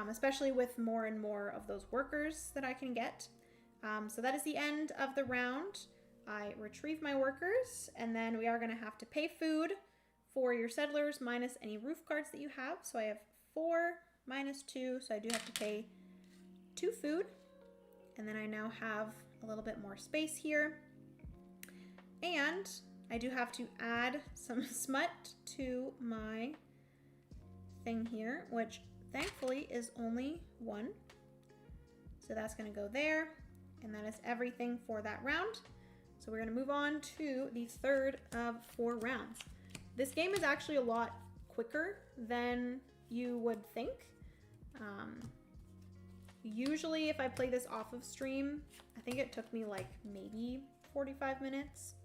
Speaker 1: especially with more and more of those workers that I can get. So that is the end of the round. I retrieve my workers, and then we are going to have to pay food for your settlers minus any roof cards that you have. So I have 4 minus 2, so I do have to pay 2 food. And then I now have a little bit more space here. And I do have to add some smut to my thing here, which thankfully is only 1. So that's going to go there. And that is everything for that round. So we're going to move on to the 3rd of 4 rounds. This game is actually a lot quicker than you would think. Usually if I play this off of stream, I think it took me like maybe 45 minutes.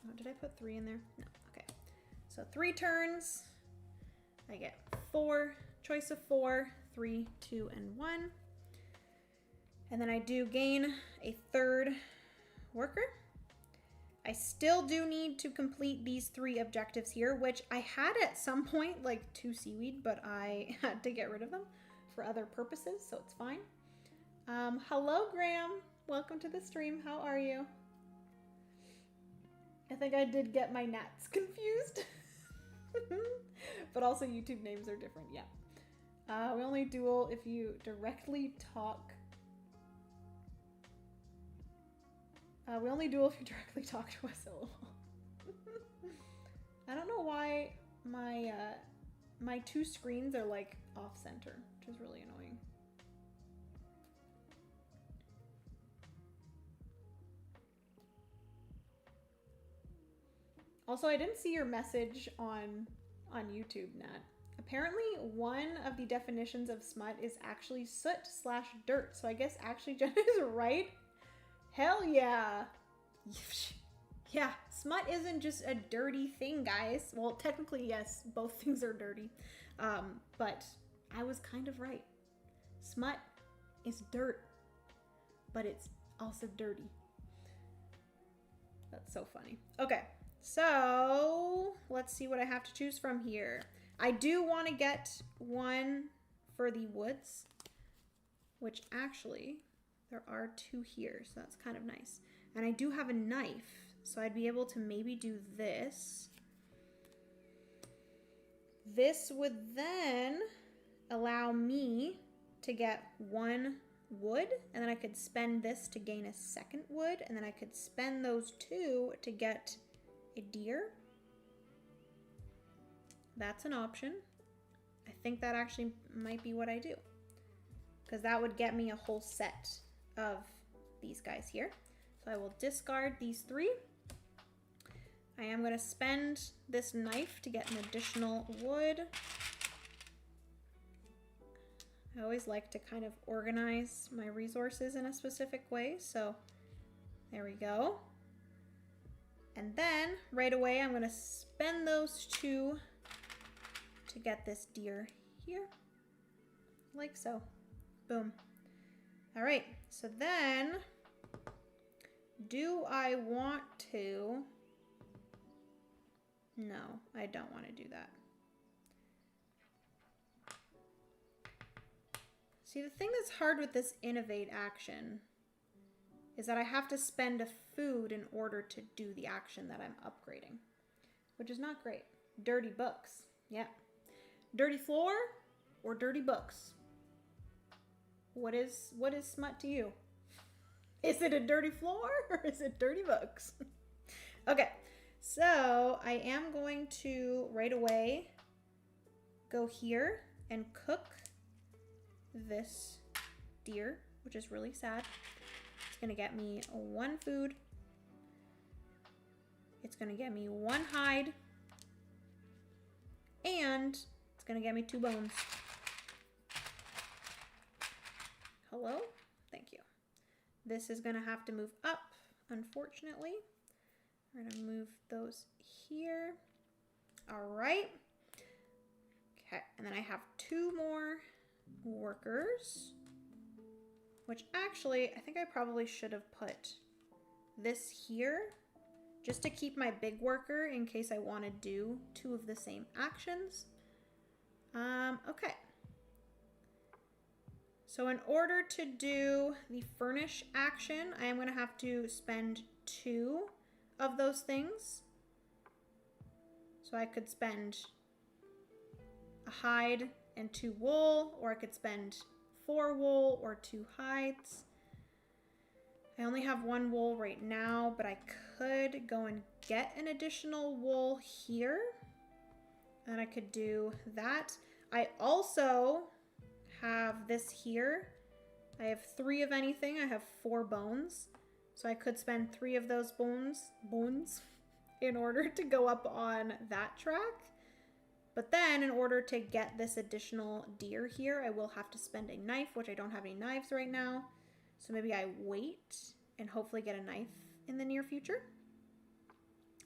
Speaker 1: Oh, did I put 3 in there? No, okay. So 3 turns, I get 4, choice of 4, 3, 2, and 1. And then I do gain a 3rd worker. I still do need to complete these 3 objectives here, which I had at some point like 2 seaweed, but I had to get rid of them for other purposes, so it's fine. Hello, Graham. Welcome to the stream. How are you? I think I did get my gnats confused. But also YouTube names are different, yeah. We only duel if you directly talk. We only duel if you directly talk to us, lol. I don't know why my my 2 screens are like off center, which is really annoying. Also, I didn't see your message on on YouTube, Nat. Apparently, one of the definitions of smut is actually soot/dirt. So I guess actually Jenna is right. Hell yeah. Yeah, smut isn't just a dirty thing, guys. Well, technically, yes, both things are dirty. But I was kind of right. Smut is dirt, but it's also dirty. That's so funny. Okay, so let's see what I have to choose from here. I do want to get one for the woods, which actually there are 2 here, so that's kind of nice. And I do have a knife, so I'd be able to maybe do this. This would then allow me to get 1 wood, and then I could spend this to gain a 2nd wood, and then I could spend those 2 to get a deer. That's an option. I think that actually might be what I do, because that would get me a whole set of these guys here. So I will discard these 3. I am going to spend this knife to get an additional wood. I always like to kind of organize my resources in a specific way, so there we go. And then right away I'm going to spend those 2 to get this deer here, like so. Boom. All right, so then do I want to? No, I don't want to do that. See, the thing that's hard with this innovate action is that I have to spend a food in order to do the action that I'm upgrading, which is not great. Dirty books. Yeah. Dirty floor or dirty books? What is smut to you? Is it a dirty floor or is it dirty books? Okay, so I am going to right away go here and cook this deer, which is really sad. It's gonna get me 1 food. It's gonna get me 1 hide. And it's gonna get me 2 bones. Hello? Thank you. This is gonna have to move up, unfortunately. We're gonna move those here. All right. Okay, and then I have 2 more workers, which actually I think I probably should have put this here just to keep my big worker in case I want to do 2 of the same actions. Okay. So in order to do the furnish action, I am going to have to spend 2 of those things. So I could spend a hide and 2 wool, or I could spend 4 wool or 2 hides. I only have 1 wool right now, but I could go and get an additional wool here. And I could do that. I also have this here. I have 3 of anything. I have 4 bones. So I could spend 3 of those bones in order to go up on that track. But then in order to get this additional deer here, I will have to spend a knife, which I don't have any knives right now. So maybe I wait and hopefully get a knife in the near future.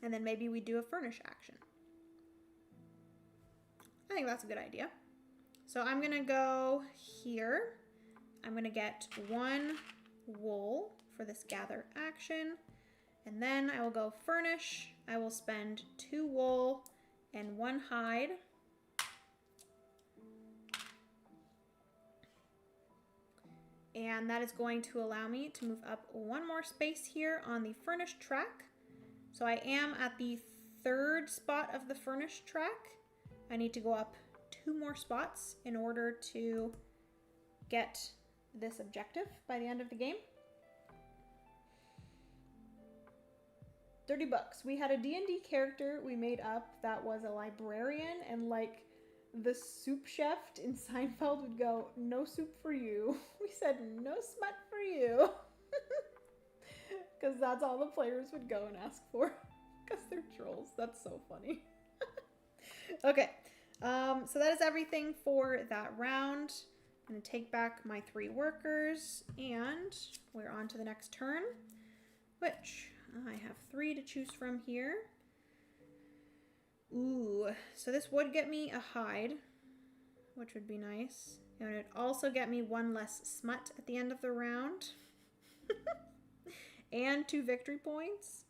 Speaker 1: And then maybe we do a furnish action. I think that's a good idea. So I'm going to go here. I'm going to get 1 wool for this gather action. And then I will go furnish. I will spend 2 wool and 1 hide. And that is going to allow me to move up 1 more space here on the furnished track. So I am at the 3rd spot of the furnished track. I need to go up 2 more spots in order to get this objective by the end of the game. Dirty books. We had a D&D character we made up that was a librarian, and like the soup chef in Seinfeld would go, "No soup for you." We said, "No smut for you." Because that's all the players would go and ask for. Because they're trolls. That's so funny. Okay. So that is everything for that round. I'm going to take back my 3 workers, and we're on to the next turn, which I have 3 to choose from here. Ooh, so this would get me a hide, which would be nice. And it would also get me 1 less smut at the end of the round. And 2 victory points.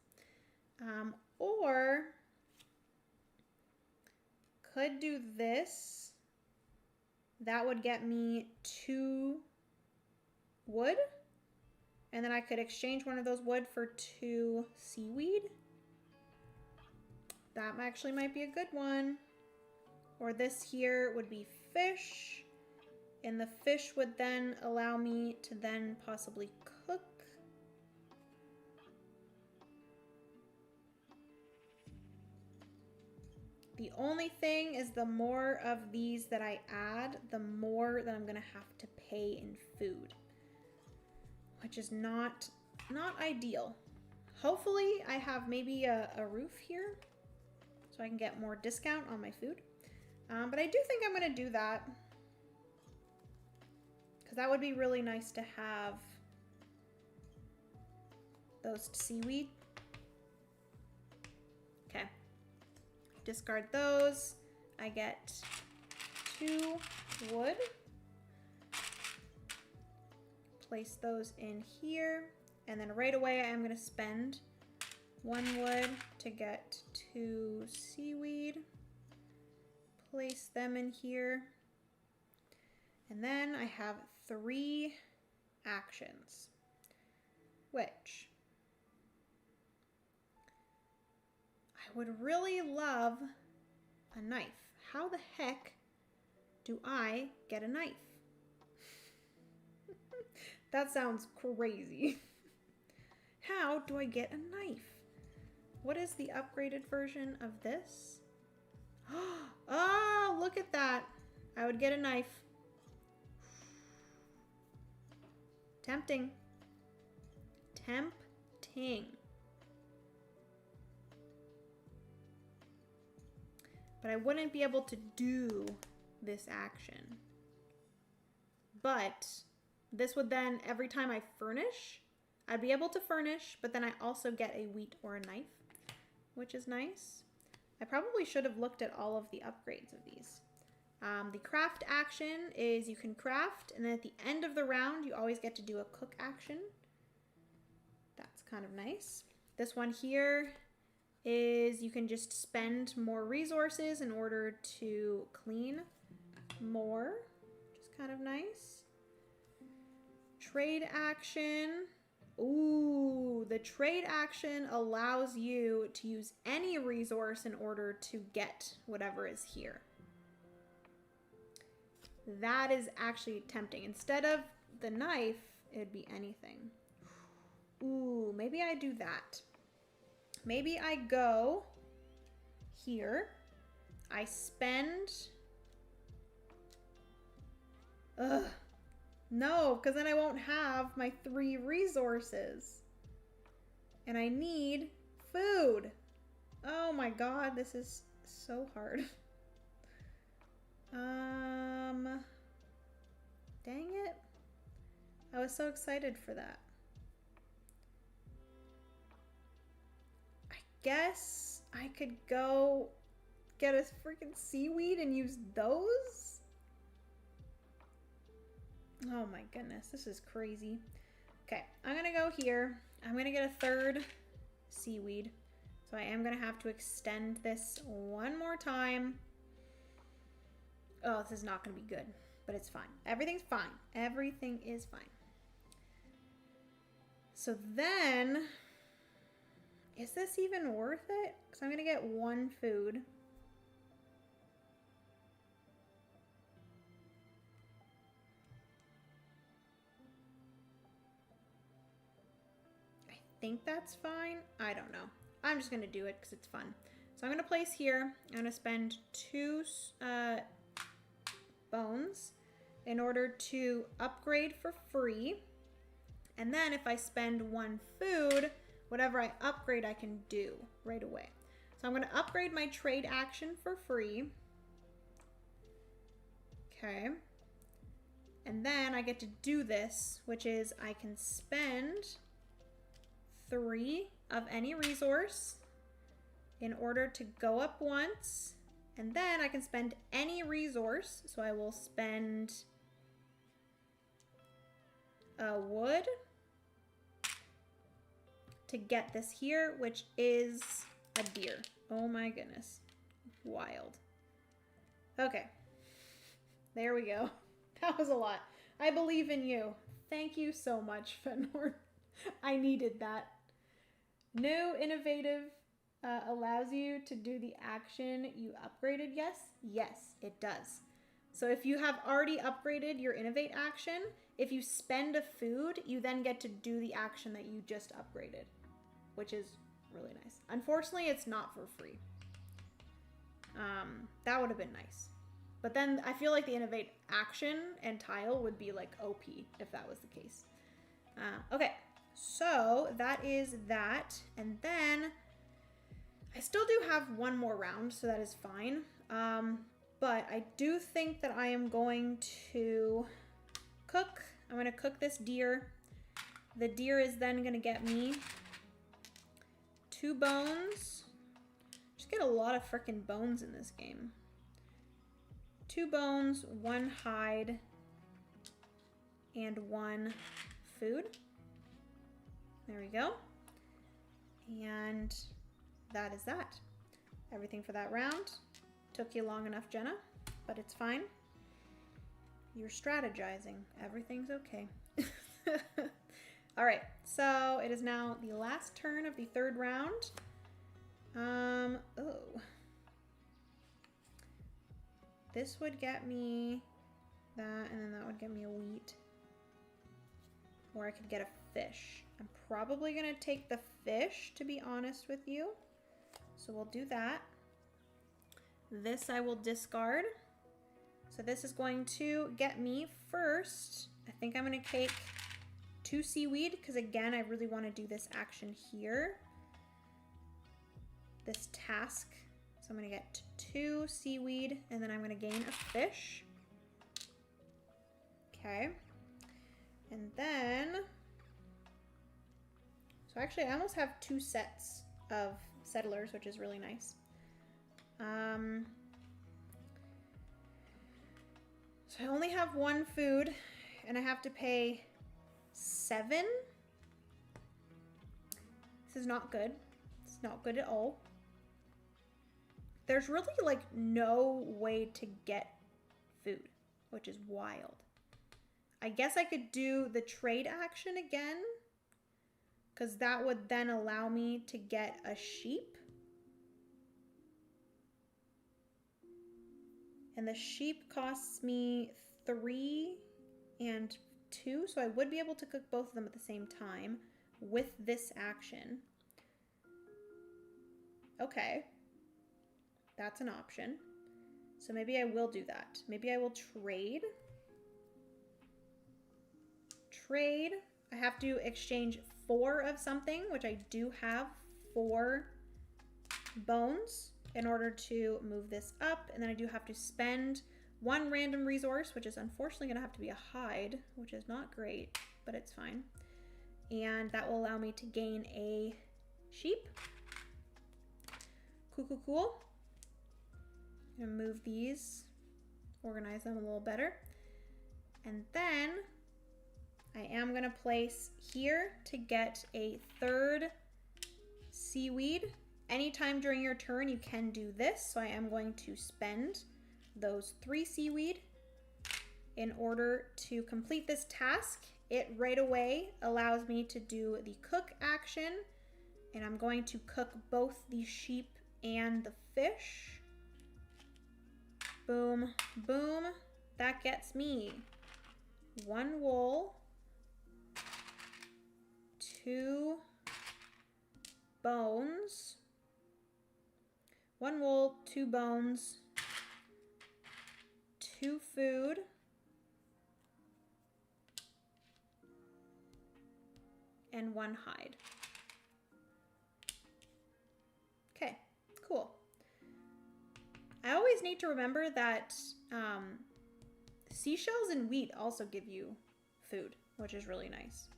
Speaker 1: Or could do this. That would get me 2 wood. And then I could exchange one of those wood for 2 seaweed. That actually might be a good one. Or this here would be fish. And the fish would then allow me to then possibly cook. The only thing is the more of these that I add, the more that I'm gonna have to pay in food, which is not ideal. Hopefully I have maybe a roof here so I can get more discount on my food. But I do think I'm gonna do that because that would be really nice to have those seaweed. Okay. Discard those. I get 2 wood. Place those in here. And then right away I'm going to spend 1 wood to get 2 seaweed. Place them in here. And then I have 3 actions, which I would really love a knife. How the heck do I get a knife? That sounds crazy. How do I get a knife? What is the upgraded version of this? Oh, look at that. I would get a knife. Tempting. Tempting. But I wouldn't be able to do this action. But this would then, every time I furnish, I'd be able to furnish, but then I also get a wheat or a knife, which is nice. I probably should have looked at all of the upgrades of these. The craft action is you can craft, and then at the end of the round, you always get to do a cook action. That's kind of nice. This one here is you can just spend more resources in order to clean more, which is kind of nice. Trade action. Ooh, the trade action allows you to use any resource in order to get whatever is here. That is actually tempting. Instead of the knife, it'd be anything. Ooh, maybe I do that. Maybe I go here. I spend... Ugh. No, because then I won't have my 3 resources. And I need food. Oh my god, this is so hard. Dang it. I was so excited for that. I guess I could go get a freaking seaweed and use those? Oh my goodness, this is crazy. Okay, I'm gonna go here. I'm gonna get a 3rd seaweed. So I am gonna have to extend this one more time. Oh, this is not gonna be good, but it's fine. Everything's fine. Everything is fine. So then, is this even worth it? Because I'm gonna get 1 food. I think that's fine. I don't know. I'm just gonna do it because it's fun. So I'm gonna place here. I'm gonna spend 2 bones in order to upgrade for free. And then if I spend 1 food, whatever I upgrade I can do right away. So I'm going to upgrade my trade action for free. Okay. And then I get to do this, which is I can spend 3 of any resource in order to go up once. And then I can spend any resource. So I will spend a wood to get this here, which is a deer. Oh my goodness. Wild. Okay. There we go. That was a lot. I believe in you. Thank you so much, Fenor. I needed that. New innovative allows you to do the action you upgraded, yes? Yes, it does. So if you have already upgraded your innovate action, if you spend a food, you then get to do the action that you just upgraded, which is really nice. Unfortunately, it's not for free. That would have been nice. But then I feel like the innovate action and tile would be like OP if that was the case. Okay, so that is that. And then I still do have one more round, so that is fine. But I do think that I am going to cook. I'm going to cook this deer. The deer is then going to get me 2 bones. Just get a lot of freaking bones in this game. 2 bones, 1 hide, and 1 food. There we go. And that is that. Everything for that round. Took you long enough, Jenna, but it's fine. You're strategizing. Everything's okay. All right, so it is now the last turn of the 3rd round. Oh. This would get me that, and then that would get me a wheat. Or I could get a fish. I'm probably gonna take the fish, to be honest with you. So we'll do that. This I will discard. So this is going to get me first. I think I'm gonna take 2 seaweed, because again, I really want to do this action here. This task. So I'm gonna get 2 seaweed, and then I'm gonna gain a fish. Okay. And then, so actually I almost have 2 sets of settlers, which is really nice. So I only have 1 food, and I have to pay 7. This is not good. It's not good at all. There's really like no way to get food, which is wild. I guess I could do the trade action again, because that would then allow me to get a sheep. And the sheep costs me 3 and 2, so I would be able to cook both of them at the same time with this action. Okay. That's an option. So maybe I will do that. Maybe I will trade. Trade. I have to exchange 4 of something, which I do have 4 bones in order to move this up. And then I do have to spend 1 random resource, which is unfortunately going to have to be a hide, which is not great, but it's fine. And that will allow me to gain a sheep. Cool, cool, cool. I'm gonna move these, organize them a little better. And then I am gonna place here to get a 3rd seaweed. Anytime during your turn you can do this, so I am going to spend those 3 seaweed in order to complete this task. It right away allows me to do the cook action, and I'm going to cook both the sheep and the fish. Boom, boom. That gets me 1 wool, 2 bones, 1 wool, 2 bones, 2 food, and 1 hide. Okay, cool. I always need to remember that seashells and wheat also give you food, which is really nice.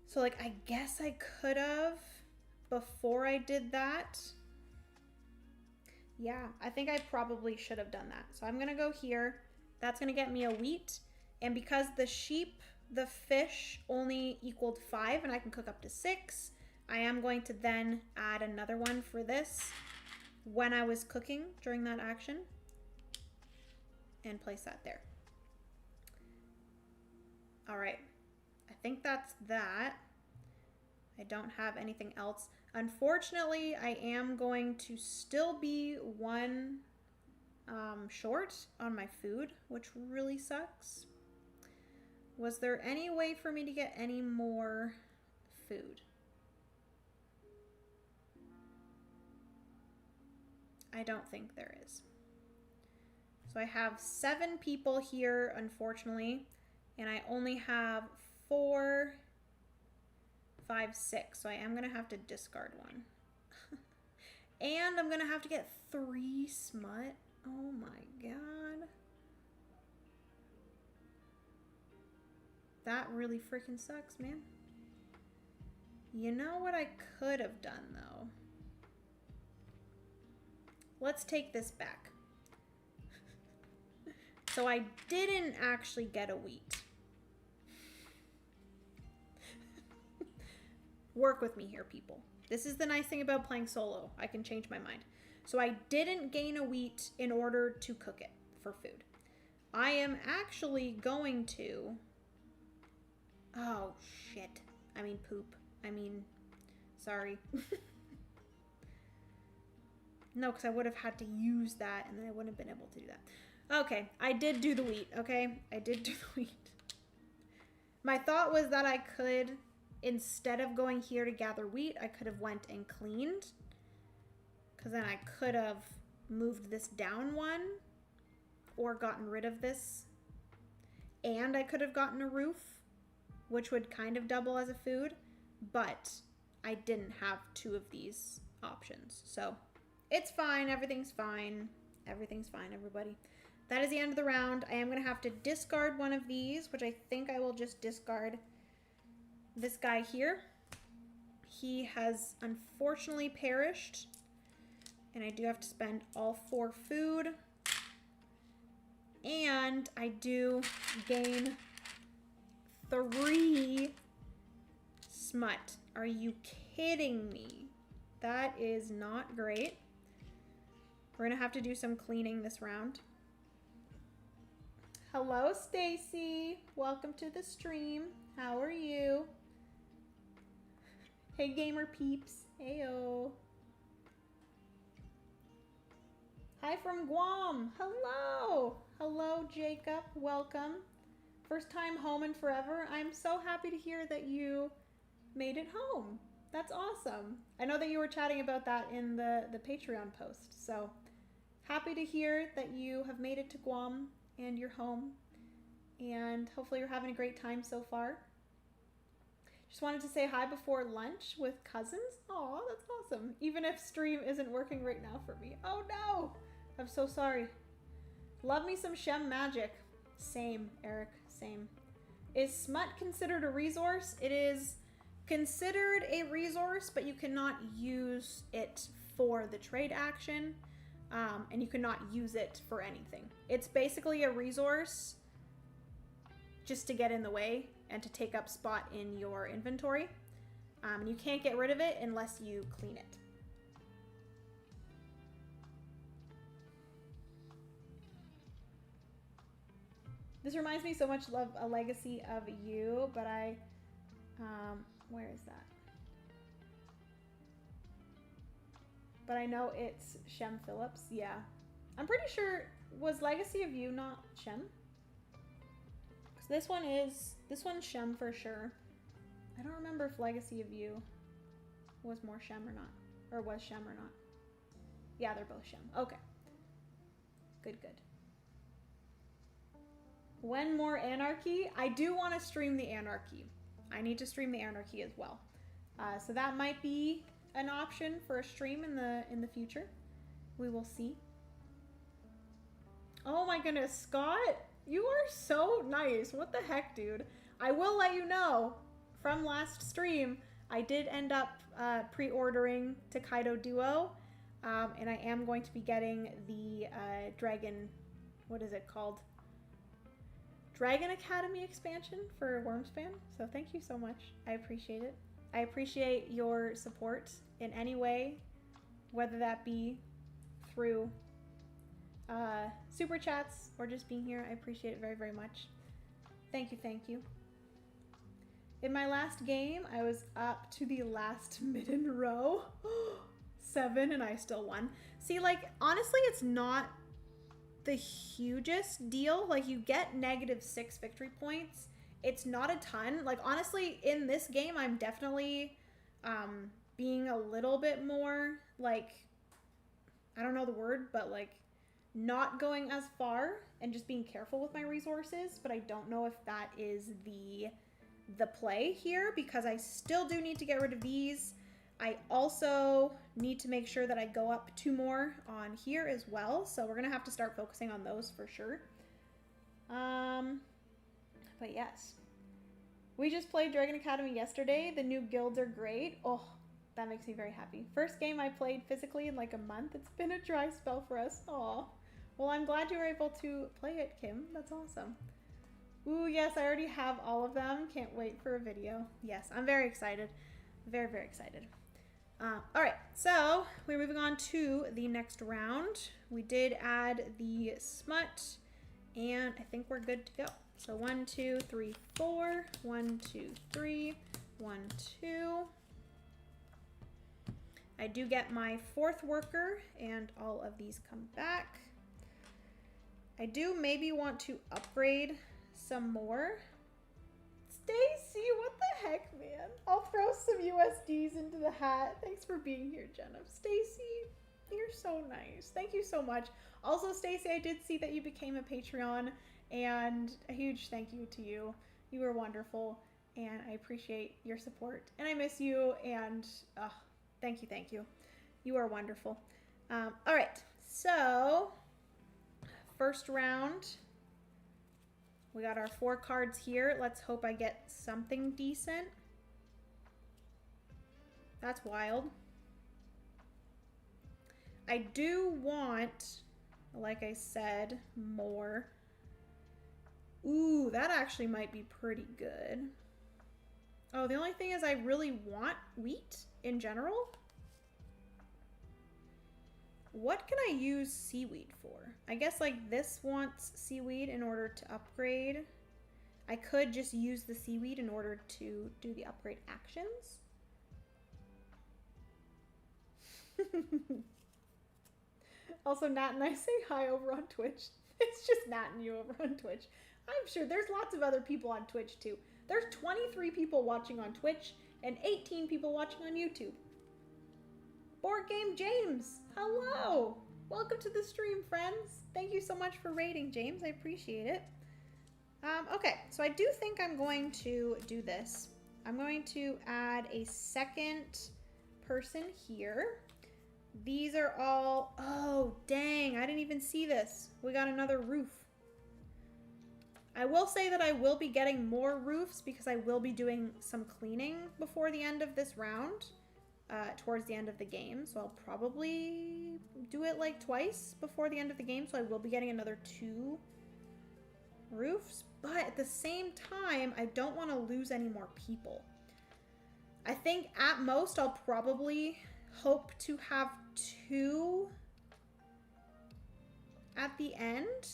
Speaker 1: So like, I guess I could have, before I did that. Yeah, I think I probably should have done that. So I'm gonna go here. That's gonna get me a wheat. And because the sheep, the fish only equaled 5 and I can cook up to 6, I am going to then add another one for this when I was cooking during that action and place that there. All right, I think that's that. I don't have anything else. Unfortunately, I am going to still be one short on my food, which really sucks. Was there any way for me to get any more food? I don't think there is. So I have 7 people here, unfortunately, and I only have 4, 5, 6. So I am gonna have to discard one. And I'm gonna have to get 3 smut. Oh my god. That really freaking sucks, man. You know what I could have done, though? Let's take this back. So I didn't actually get a wheat. Work with me here, people. This is the nice thing about playing solo. I can change my mind. So I didn't gain a wheat in order to cook it for food. I am actually going to... Oh, shit. I mean poop. I mean, sorry. No, because I would have had to use that and then I wouldn't have been able to do that. Okay, I did do the wheat, okay? I did do the wheat. My thought was that I could, instead of going here to gather wheat, I could have went and cleaned. Because then I could have moved this down one or gotten rid of this. And I could have gotten a roof, which would kind of double as a food. But I didn't have 2 of these options. So it's fine. Everything's fine. Everything's fine, everybody. That is the end of the round. I am going to have to discard one of these, which I think I will just discard this guy here. He has unfortunately perished. And I do have to spend all 4 food. And I do gain 3 smut. Are you kidding me? That is not great. We're gonna have to do some cleaning this round. Hello, Stacy. Welcome to the stream. How are you? Hey, gamer peeps. Heyo. Hi from Guam. Hello. Hello, Jacob. Welcome. First time home in forever. I'm so happy to hear that you made it home. That's awesome. I know that you were chatting about that in the Patreon post. So happy to hear that you have made it to Guam and you're home. And hopefully you're having a great time so far. Just wanted to say hi before lunch with cousins. Aw, that's awesome. Even if stream isn't working right now for me. Oh no! I'm so sorry. Love me some Shem magic. Same, Eric, same. Is smut considered a resource? It is considered a resource, but you cannot use it for the trade action, and you cannot use it for anything. It's basically a resource just to get in the way and to take up spot in your inventory. You can't get rid of it unless you clean it. This reminds me so much of A Legacy of You, but where is that? But I know it's Shem Phillips. Yeah. I'm pretty sure, was Legacy of You not Shem? So this one's Shem for sure. I don't remember if Legacy of You was more Shem or not. Or was Shem or not. Yeah, they're both Shem. Okay. Good, good. When more Anarchy? I do want to stream the Anarchy. I need to stream the Anarchy as well. So that might be an option for a stream in the future. We will see. Oh my goodness, Scott, you are so nice. What the heck, dude? I will let you know from last stream, I did end up pre-ordering Takedo Duo, and I am going to be getting the Dragon, what is it called? Dragon Academy expansion for Wormspan. So thank you so much. I appreciate it. I appreciate your support in any way, whether that be through super chats or just being here. I appreciate it very, very much. Thank you, thank you. In my last game, I was up to the last midden row. 7 and I still won. See, like, honestly, it's not the hugest deal. Like, you get -6 victory points. It's not a ton. Like, honestly, in this game, I'm definitely being a little bit more, like, I don't know the word, but, like, not going as far and just being careful with my resources. But I don't know if that is the play here, because I still do need to get rid of these. I also need to make sure that I go up 2 more on here as well. So we're gonna have to start focusing on those for sure. But yes, we just played Dragon Academy yesterday. The new guilds are great. Oh, that makes me very happy. First game I played physically in like a month. It's been a dry spell for us. Aw. Well, I'm glad you were able to play it, Kim. That's awesome. Ooh, yes, I already have all of them. Can't wait for a video. Yes, I'm very excited. Very, very excited. All right, so we're moving on to the next round. We did add the smut, and I think we're good to go. So 1, 2, 3, 4. 1, 2, 3. 1, 2. I do get my 4th worker, and all of these come back. I do maybe want to upgrade some more. Stacy, what the heck, man? I'll throw some USDs into the hat. Thanks for being here, Jenna. Stacy, you're so nice. Thank you so much. Also, Stacy, I did see that you became a Patreon, and a huge thank you to you. You were wonderful, and I appreciate your support. And I miss you, and thank you, thank you. You are wonderful. All right, so first round. We got our 4 cards here. Let's hope I get something decent. That's wild. I do want, like I said, more. Ooh, that actually might be pretty good. Oh, the only thing is I really want wheat in general. What can I use seaweed for? I guess like this wants seaweed in order to upgrade. I could just use the seaweed in order to do the upgrade actions. Also, Nat and I say hi over on Twitch. It's just Nat and you over on Twitch. I'm sure there's lots of other people on Twitch too. There's 23 people watching on Twitch and 18 people watching on YouTube. Board Game James, hello! Welcome to the stream, friends. Thank you so much for raiding, James. I appreciate it. Okay, so I do think I'm going to do this. I'm going to add a 2nd person here. These are all, oh, dang, I didn't even see this. We got another roof. I will say that I will be getting more roofs because I will be doing some cleaning before the end of this round. Towards the end of the game, so I'll probably do it like twice before the end of the game, so I will be getting another 2 roofs, but at the same time I don't want to lose any more people. I think at most I'll probably hope to have 2 at the end.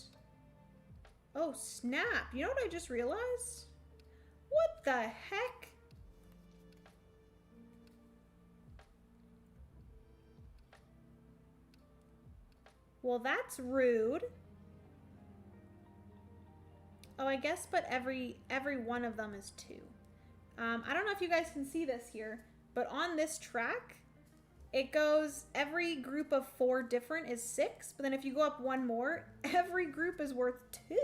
Speaker 1: Oh snap, you know what I just realized? What the heck? Well, that's rude. Oh, I guess, but every one of them is 2. I don't know if you guys can see this here, but on this track, it goes, every group of 4 different is 6, but then if you go up 1 more, every group is worth 2.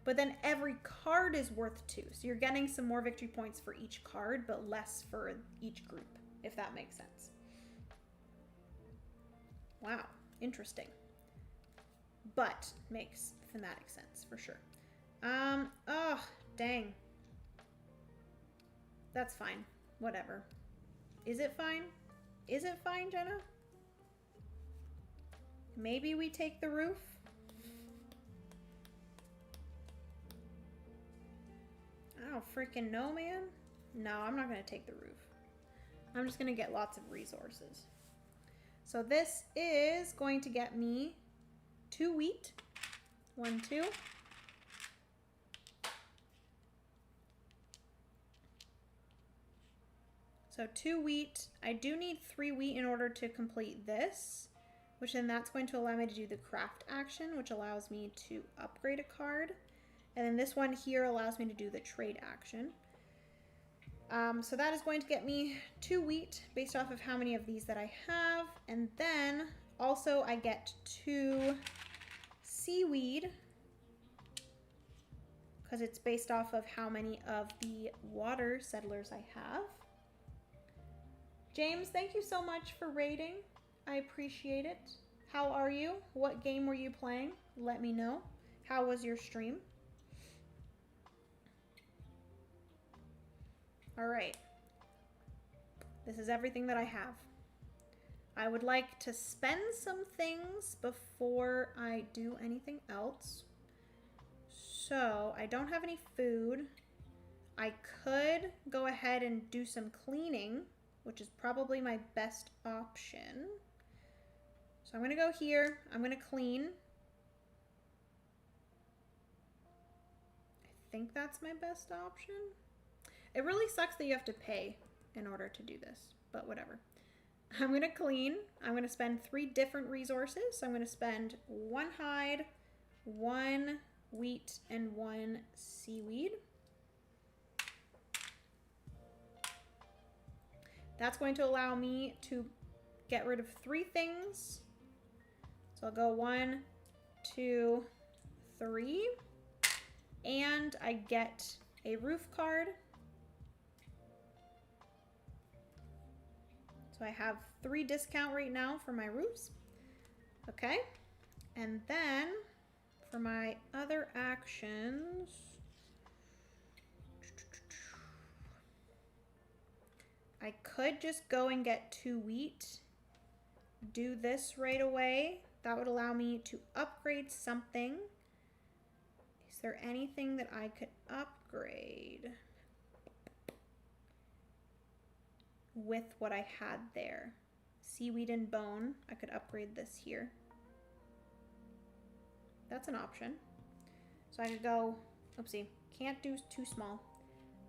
Speaker 1: But then every card is worth 2. So you're getting some more victory points for each card, but less for each group, if that makes sense. Wow. Interesting. But makes thematic sense for sure. Oh, dang. That's fine. Whatever. Is it fine? Is it fine, Jenna? Maybe we take the roof? I don't freaking know, man. No, I'm not going to take the roof. I'm just going to get lots of resources. So this is going to get me 2 wheat. 1, 2. So 2 wheat. I do need 3 wheat in order to complete this, which then that's going to allow me to do the craft action, which allows me to upgrade a card. And then this one here allows me to do the trade action. So that is going to get me 2 wheat based off of how many of these that I have. And then also I get 2 seaweed because it's based off of how many of the water settlers I have. James, thank you so much for raiding. I appreciate it. How are you? What game were you playing? Let me know. How was your stream? All right. This is everything that I have. I would like to spend some things before I do anything else. So I don't have any food. I could go ahead and do some cleaning, which is probably my best option. So I'm gonna go here, I'm gonna clean. I think that's my best option. It really sucks that you have to pay in order to do this, but whatever. I'm gonna clean, I'm gonna spend 3 different resources. So I'm gonna spend 1 hide, 1 wheat, and 1 seaweed. That's going to allow me to get rid of 3 things. So I'll go 1, 2, 3. And I get a roof card. So I have 3 discount right now for my roofs. Okay. And then for my other actions, I could just go and get 2 wheat, do this right away. That would allow me to upgrade something. Is there anything that I could upgrade with what I had there? Seaweed and bone. I could upgrade this here. That's an option. So I could go, oopsie, can't do too small.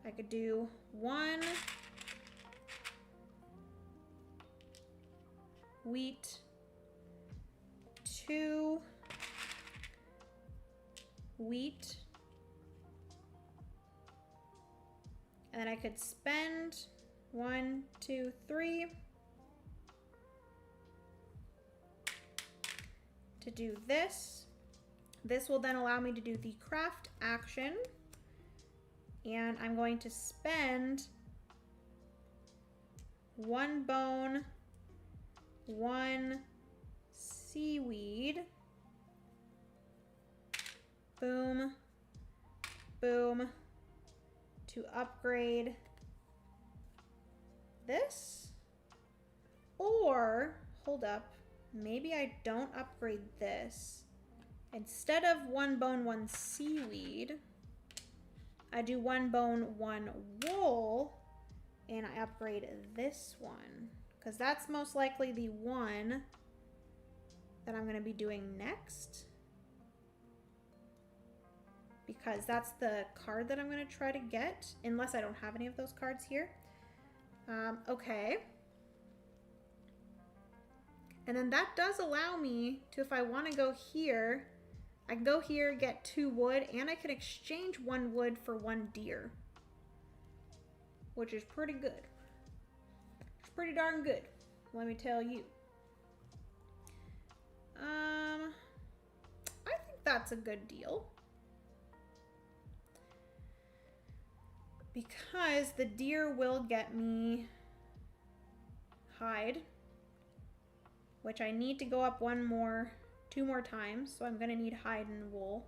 Speaker 1: I could do 1 wheat, 2 wheat, and then I could spend 1, 2, 3 to do this. This will then allow me to do the craft action, and I'm going to spend 1 bone, 1 seaweed, boom, boom, to upgrade this. Or, hold up, maybe I don't upgrade this. Instead of 1 bone, 1 seaweed, I do 1 bone, 1 wool, and I upgrade this one. Because that's most likely the one that I'm going to be doing next. Because that's the card that I'm going to try to get. Unless I don't have any of those cards here. Okay. And then that does allow me to, if I want to go here, I can go here, get 2 wood, and I can exchange 1 wood for 1 deer. Which is pretty good. Pretty darn good, let me tell you. I think that's a good deal. Because the deer will get me hide. which I need to go up two more times. So I'm gonna need hide and wool.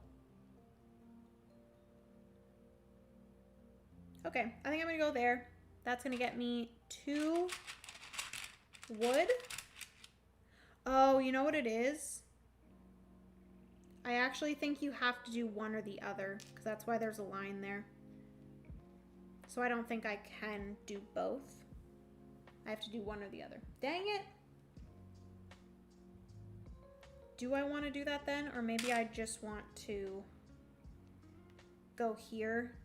Speaker 1: Okay, I think I'm gonna go there. That's gonna get me 2 wood. Oh, you know what it is? I actually think you have to do one or the other, because that's why there's a line there. So I don't think I can do both. I have to do one or the other. Dang it! Do I want to do that then? Or maybe I just want to go here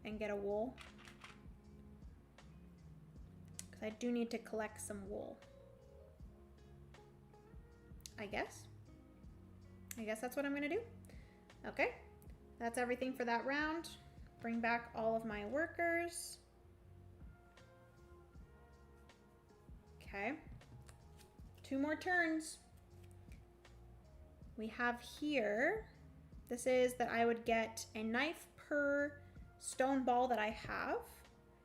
Speaker 1: and get a wool. Because I do need to collect some wool. I guess that's what I'm gonna do. Okay, that's everything for that round. Bring back all of my workers. Okay, 2 more turns. We have here, this is that I would get a knife per stone ball that I have.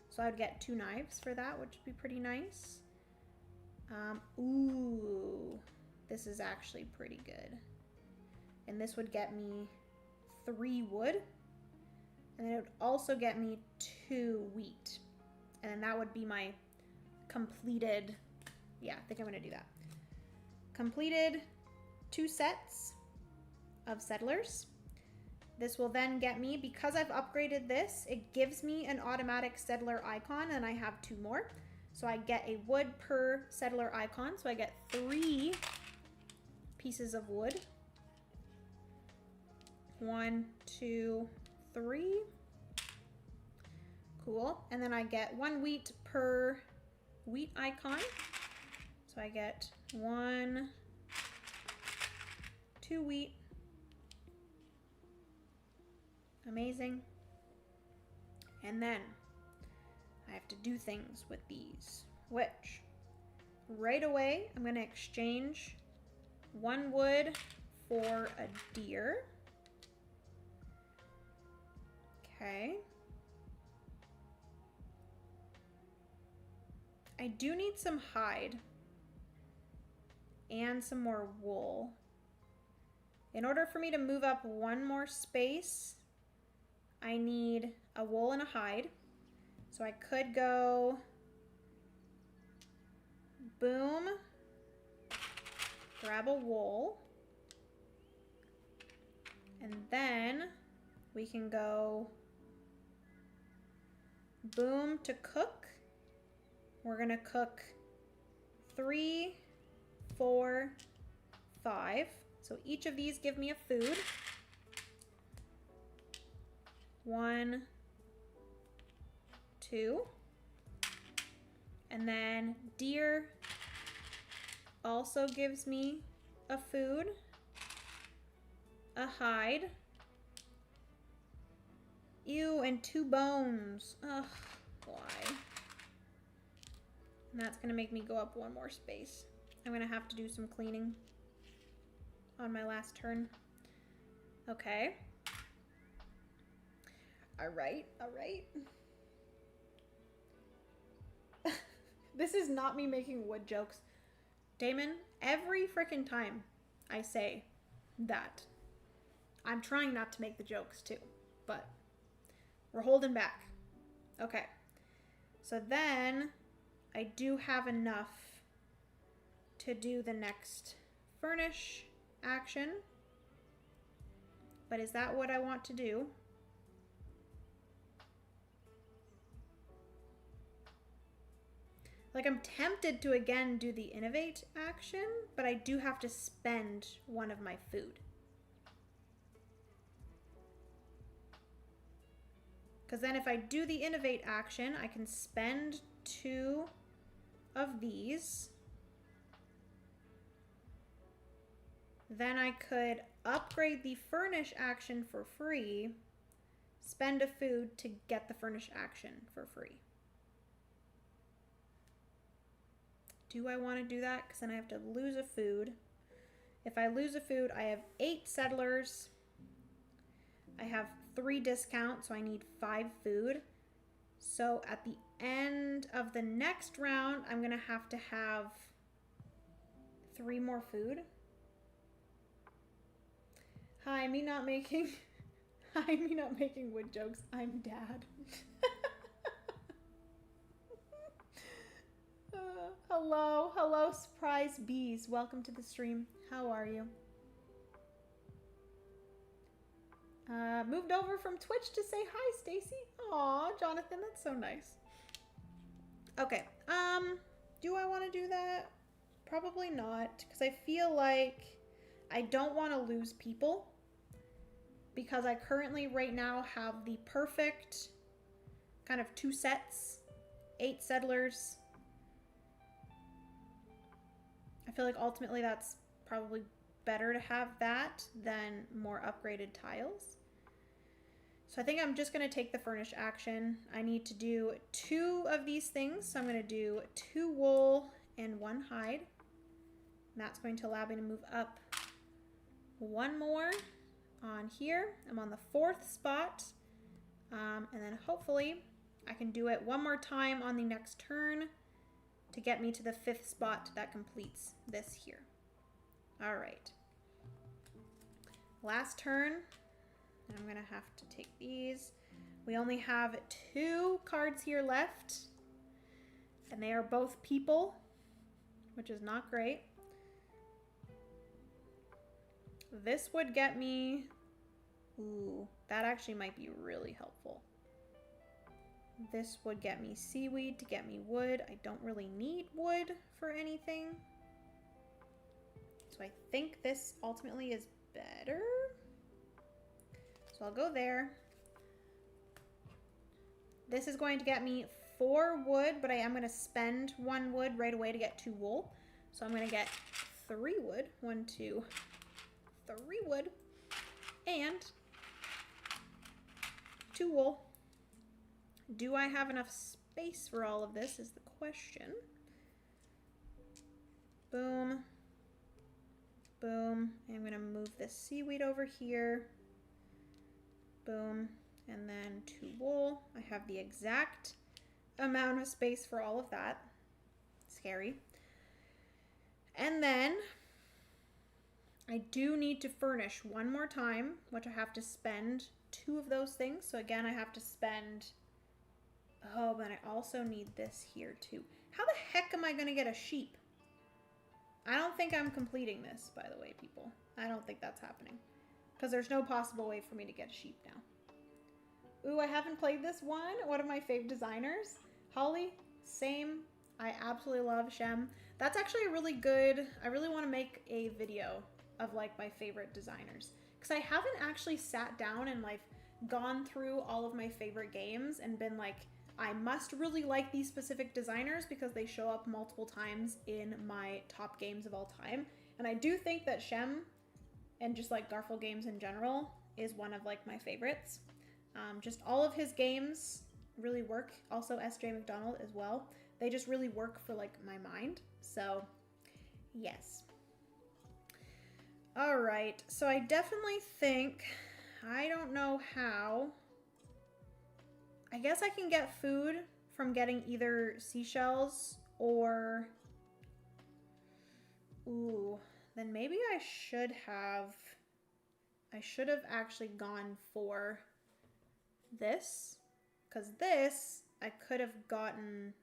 Speaker 1: So I would get 2 knives for that, which would be pretty nice. Ooh, this is actually pretty good. And this would get me 3 wood. And then it would also get me 2 wheat. And then that would be my completed, yeah, I think I'm gonna do that. Completed 2 sets of settlers. This will then get me, because I've upgraded this, it gives me an automatic settler icon, and I have 2 more. So I get a wood per settler icon. So I get 3 pieces of wood. 1, 2, 3. Cool. And then I get 1 wheat per wheat icon. So I get 1, 2 wheat. Amazing. And then I have to do things with these, which right away I'm going to exchange 1 wood for a deer. Okay. I do need some hide and some more wool. In order for me to move up 1 more space, I need a wool and a hide. So I could go boom, grab a wool, and then we can go boom to cook. We're gonna cook 3, 4, 5. So each of these give me a food. 1, 2. And then deer also gives me a food, a hide. Ew, and 2 bones. Ugh, why? And that's gonna make me go up 1 more space. I'm gonna have to do some cleaning on my last turn. Okay. All right. This is not me making wood jokes. Damon, every freaking time I say that, I'm trying not to make the jokes too, but we're holding back. Okay. So then I do have enough to do the next furnish action. But is that what I want to do? Like, I'm tempted to again do the innovate action, but I do have to spend 1 of my food. Because then if I do the innovate action, I can spend 2 of these. Then I could upgrade the furnish action for free, spend a food to get the furnish action for free. Do I want to do that? Because then I have to lose a food. If I lose a food, I have 8 settlers. I have 3 discounts, so I need 5 food. So at the end of the next round, I'm going to have 3 more food? Hi, me not making... Hi, me not making wood jokes. I'm dad. Hello. Hello, surprise bees. Welcome to the stream. How are you? Moved over from Twitch to say hi, Stacy. Aw, Jonathan, that's so nice. Okay, do I want to do that? Probably not, because I feel like I don't want to lose people, because I currently right now have the perfect kind of 2 sets, 8 settlers. I feel like ultimately that's probably better to have that than more upgraded tiles. So I think I'm just going to take the furnish action. I need to do 2 of these things. So I'm going to do 2 wool and 1 hide. And that's going to allow me to move up 1 more on here. I'm on the 4th spot. And then hopefully I can do it 1 more time on the next turn to get me to the 5th spot that completes this here. All right. Last turn. And I'm gonna have to take these. We only have 2 cards here left, and they are both people, which is not great. This would get me, ooh, that actually might be really helpful. This would get me seaweed to get me wood. I don't really need wood for anything. So I think this ultimately is better. So I'll go there. This is going to get me 4 wood, but I am going to spend 1 wood right away to get 2 wool. So I'm going to get 3 wood. 1, 2, 3 wood. And 2 wool. Do I have enough space for all of this is the question. Boom. Boom. I'm going to move this seaweed over here. Boom, and then 2 wool. I have the exact amount of space for all of that. Scary. And then I do need to furnish 1 more time, which I have to spend 2 of those things. So again, I have to spend, oh, but I also need this here too. How the heck am I gonna get a sheep? I don't think I'm completing this, by the way, people. I don't think that's happening. Because there's no possible way for me to get a sheep now. Ooh, I haven't played this one. One of my fave designers. Holly, same. I absolutely love Shem. That's actually a really good, I really want to make a video of like my favorite designers. Because I haven't actually sat down and like gone through all of my favorite games and been like, I must really like these specific designers because they show up multiple times in my top games of all time. And I do think that Shem, and just like Garfield games in general, is one of like my favorites. Just all of his games really work. Also S.J. McDonald as well. They just really work for like my mind. So yes. All right, so I definitely think, I don't know how. I guess I can get food from getting either seashells or, ooh, then maybe I should have actually gone for this, because this I could have gotten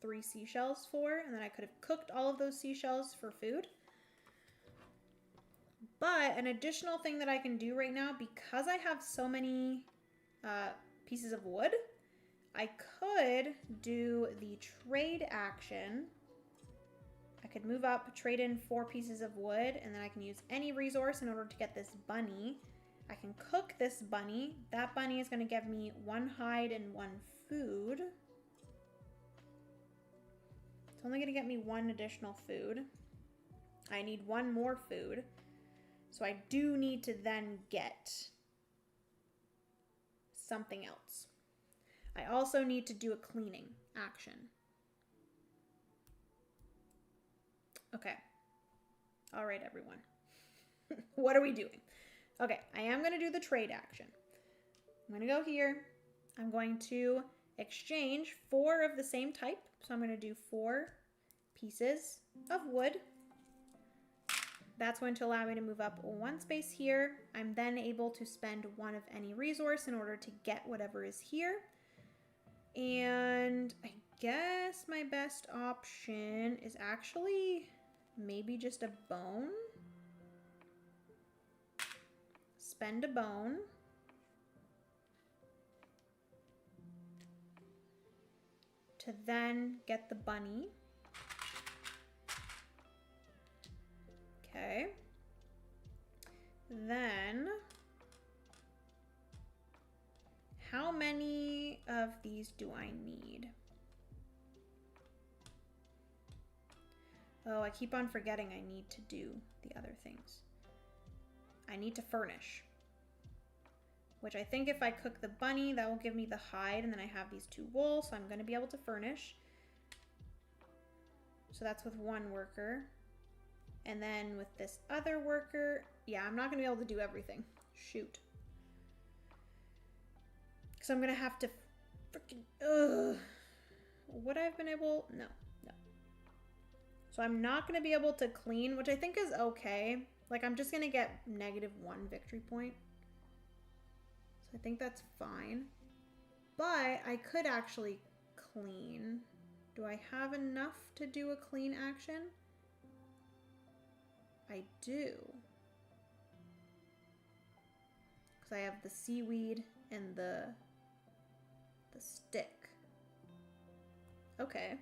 Speaker 1: 3 seashells for, and then I could have cooked all of those seashells for food. But an additional thing that I can do right now, because I have so many pieces of wood, I could do the trade action. I could move up, trade in 4 pieces of wood, and then I can use any resource in order to get this bunny. I can cook this bunny. That bunny is going to give me 1 hide and 1 food. It's only going to get me 1 additional food. I need 1 more food. So I do need to then get something else. I also need to do a cleaning action. Okay. All right, everyone. What are we doing? Okay, I am going to do the trade action. I'm going to go here. I'm going to exchange 4 of the same type. So I'm going to do 4 pieces of wood. That's going to allow me to move up one space here. I'm then able to spend one of any resource in order to get whatever is here. And I guess my best option is actually maybe just a bone. Spend a bone. To then get the bunny. Okay. Then, how many of these do I need? Oh, I keep on forgetting I need to do the other things. I need to furnish. Which I think if I cook the bunny, that will give me the hide, and then I have these 2 wool, so I'm going to be able to furnish. So that's with 1 worker. And then with this other worker, yeah, I'm not going to be able to do everything. Shoot. Because I'm going to have to freaking, would I have been able? No. So I'm not going to be able to clean, which I think is okay. Like, I'm just going to get -1 victory point. So I think that's fine. But I could actually clean. Do I have enough to do a clean action? I do. Because I have the seaweed and the stick. Okay.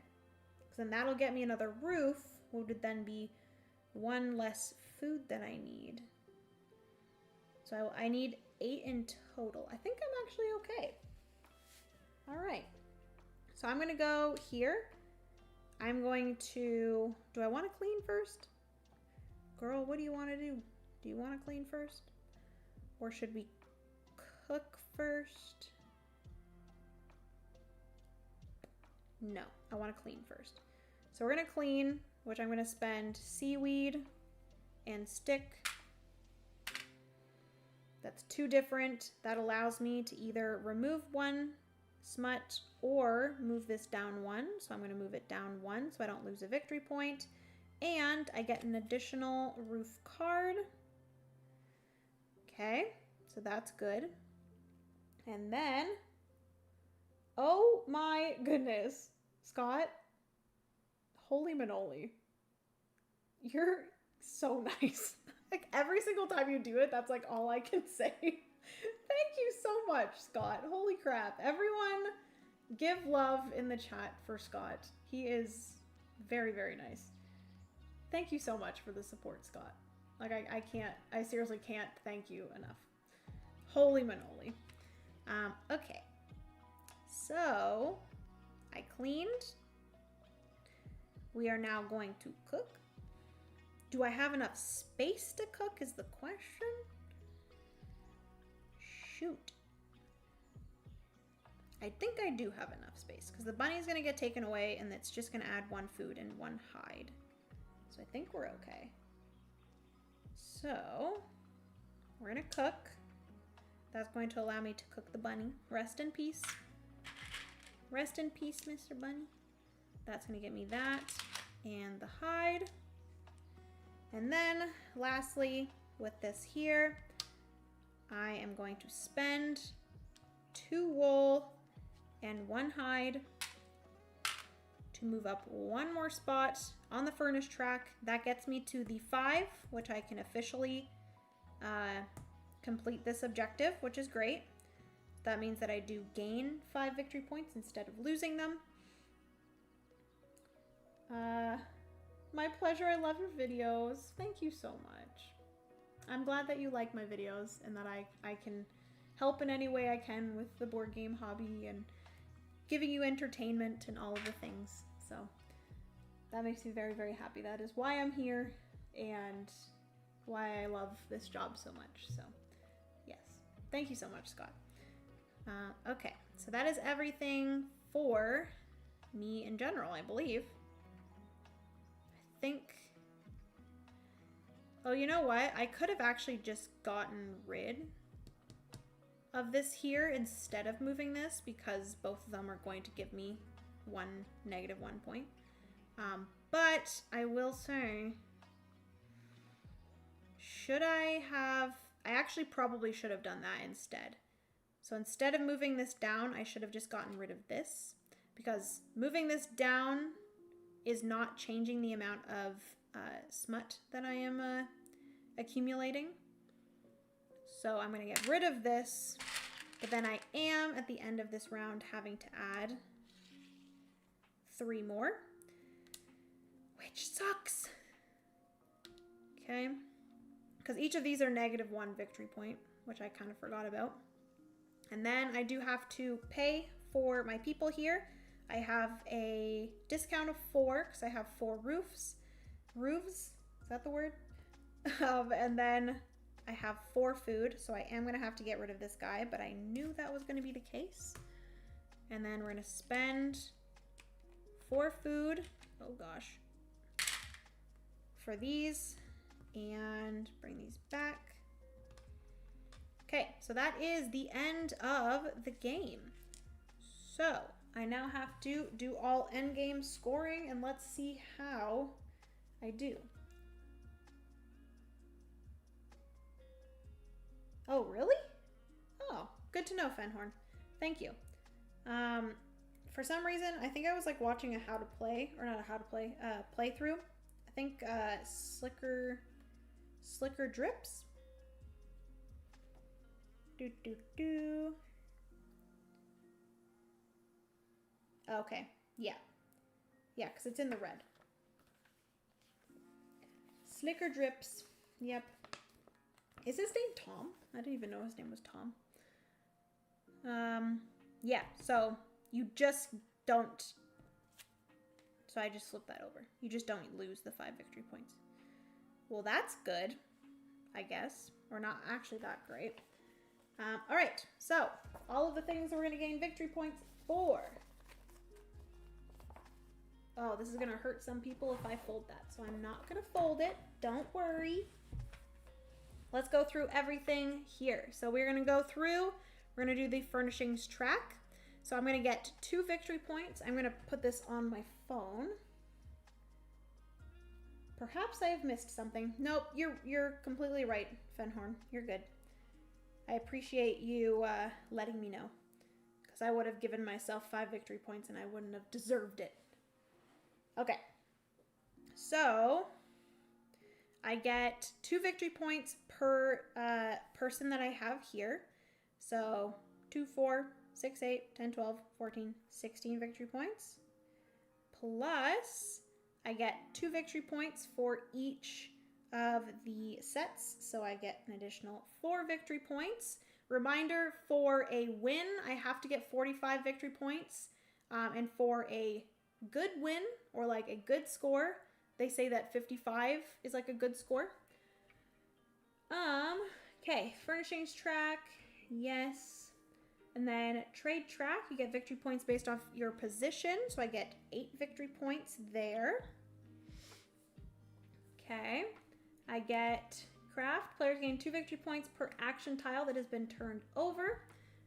Speaker 1: Because then that'll get me another roof, which would then be 1 less food that I need. So I need 8 in total. I think I'm actually okay. All right. So I'm going to go here. I'm going to... Do I want to clean first? Girl, what do you want to do? Do you want to clean first? Or should we cook first? No, I want to clean first. So we're going to clean, which I'm going to spend seaweed and stick. That's 2 different. That allows me to either remove 1 smut or move this down 1. So I'm going to move it down 1 so I don't lose a victory point. And I get an additional roof card. Okay, so that's good. And then, oh my goodness, Scott, holy manoli. You're so nice. Like every single time you do it, that's like all I can say. Thank you so much, Scott. Holy crap. Everyone give love in the chat for Scott. He is very, very nice. Thank you so much for the support, Scott. Like, I seriously can't thank you enough. Holy manoli. Okay. So, I cleaned. We are now going to cook. Do I have enough space to cook is the question? Shoot. I think I do have enough space because the bunny's going to get taken away and it's just going to add 1 food and 1 hide. So I think we're okay. So we're gonna cook. That's going to allow me to cook the bunny. Rest in peace. Rest in peace, Mr. Bunny. That's gonna get me that and the hide. And then lastly, with this here, I am going to spend 2 wool and 1 hide to move up 1 more spot on the furnace track. That gets me to the 5, which I can officially complete this objective, which is great. That means that I do gain 5 victory points instead of losing them. My pleasure. I love your videos. Thank you so much. I'm glad that you like my videos and that I can help in any way I can with the board game hobby and giving you entertainment and all of the things. So that makes me very, very happy. That is why I'm here and why I love this job so much. So yes, thank you so much, Scott. Okay, so that is everything for me in general, I believe. I think, oh, you know what? I could have actually just gotten rid of this here instead of moving this because both of them are going to give me -1 point. But I will say, I actually probably should have done that instead. So instead of moving this down, I should have just gotten rid of this, because moving this down is not changing the amount of smut that I am accumulating. So I'm going to get rid of this, but then I am at the end of this round having to add 3 more, which sucks. Okay, because each of these are -1 victory point, which I kind of forgot about. And then I do have to pay for my people here. I have a discount of 4 because I have 4 roofs. Roofs? Is that the word? And then I have 4 food, so I am going to have to get rid of this guy, but I knew that was going to be the case. And then we're going to spend 4 food. Oh gosh. For these. And bring these back. Okay, so that is the end of the game. So I now have to do all endgame scoring, and let's see how I do. Oh, really? Oh, good to know, Fenhorn. Thank you. For some reason, I think I was like watching a how to play, or not a how to play, playthrough. I think Slicker Drips. Okay, yeah, because it's in the red. Slicker Drips. Yep. Is his name Tom? I didn't even know his name was Tom. Yeah, so you just don't. So I just flipped that over. You just don't lose the 5 victory points. Well, that's good, I guess. Or not actually that great. All right, so all of the things we're going to gain victory points for. Oh, this is going to hurt some people if I fold that. So I'm not going to fold it. Don't worry. Let's go through everything here. So we're going to go through. We're going to do the furnishings track. So I'm going to get 2 victory points. I'm going to put this on my phone. Perhaps I have missed something. Nope, you're completely right, Fenhorn. You're good. I appreciate you letting me know, because I would have given myself 5 victory points and I wouldn't have deserved it. Okay, so I get 2 victory points per person that I have here. So 2, 4, 6, 8, 10, 12, 14, 16 victory points. Plus, I get 2 victory points for each of the sets, so I get an additional 4 victory points. Reminder, for a win, I have to get 45 victory points, and for a good win, or like a good score, they say that 55 is like a good score. Okay, furnishings track, yes. And then trade track, you get victory points based off your position, so I get 8 victory points there. Okay. I get craft. Players gain 2 victory points per action tile that has been turned over.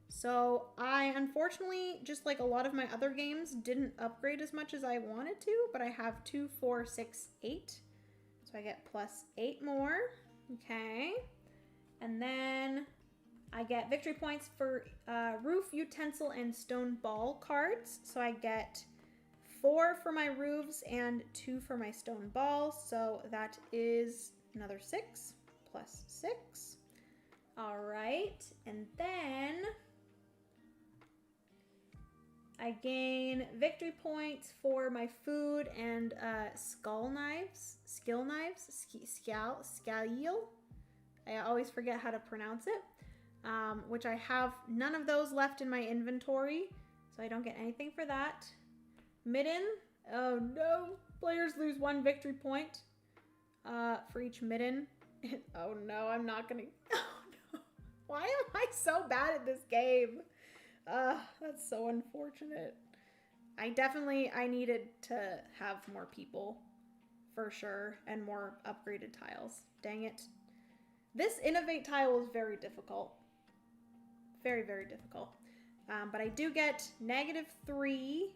Speaker 1: So I unfortunately, just like a lot of my other games, didn't upgrade as much as I wanted to, but I have 2, 4, 6, 8. So I get plus 8 more. Okay. And then I get victory points for roof, utensil, and stone ball cards. So I get 4 for my roofs and 2 for my stone balls. So that is another 6 plus 6. All right. And then I gain victory points for my food and skill knives. I always forget how to pronounce it. Which I have none of those left in my inventory, so I don't get anything for that. Midden. Oh no. Players lose 1 victory point for each midden. Oh no, I'm not gonna. Oh no. Why am I so bad at this game? That's so unfortunate. I needed to have more people for sure, and more upgraded tiles. Dang it. This innovate tile was very difficult. Very, very difficult. But I do get -3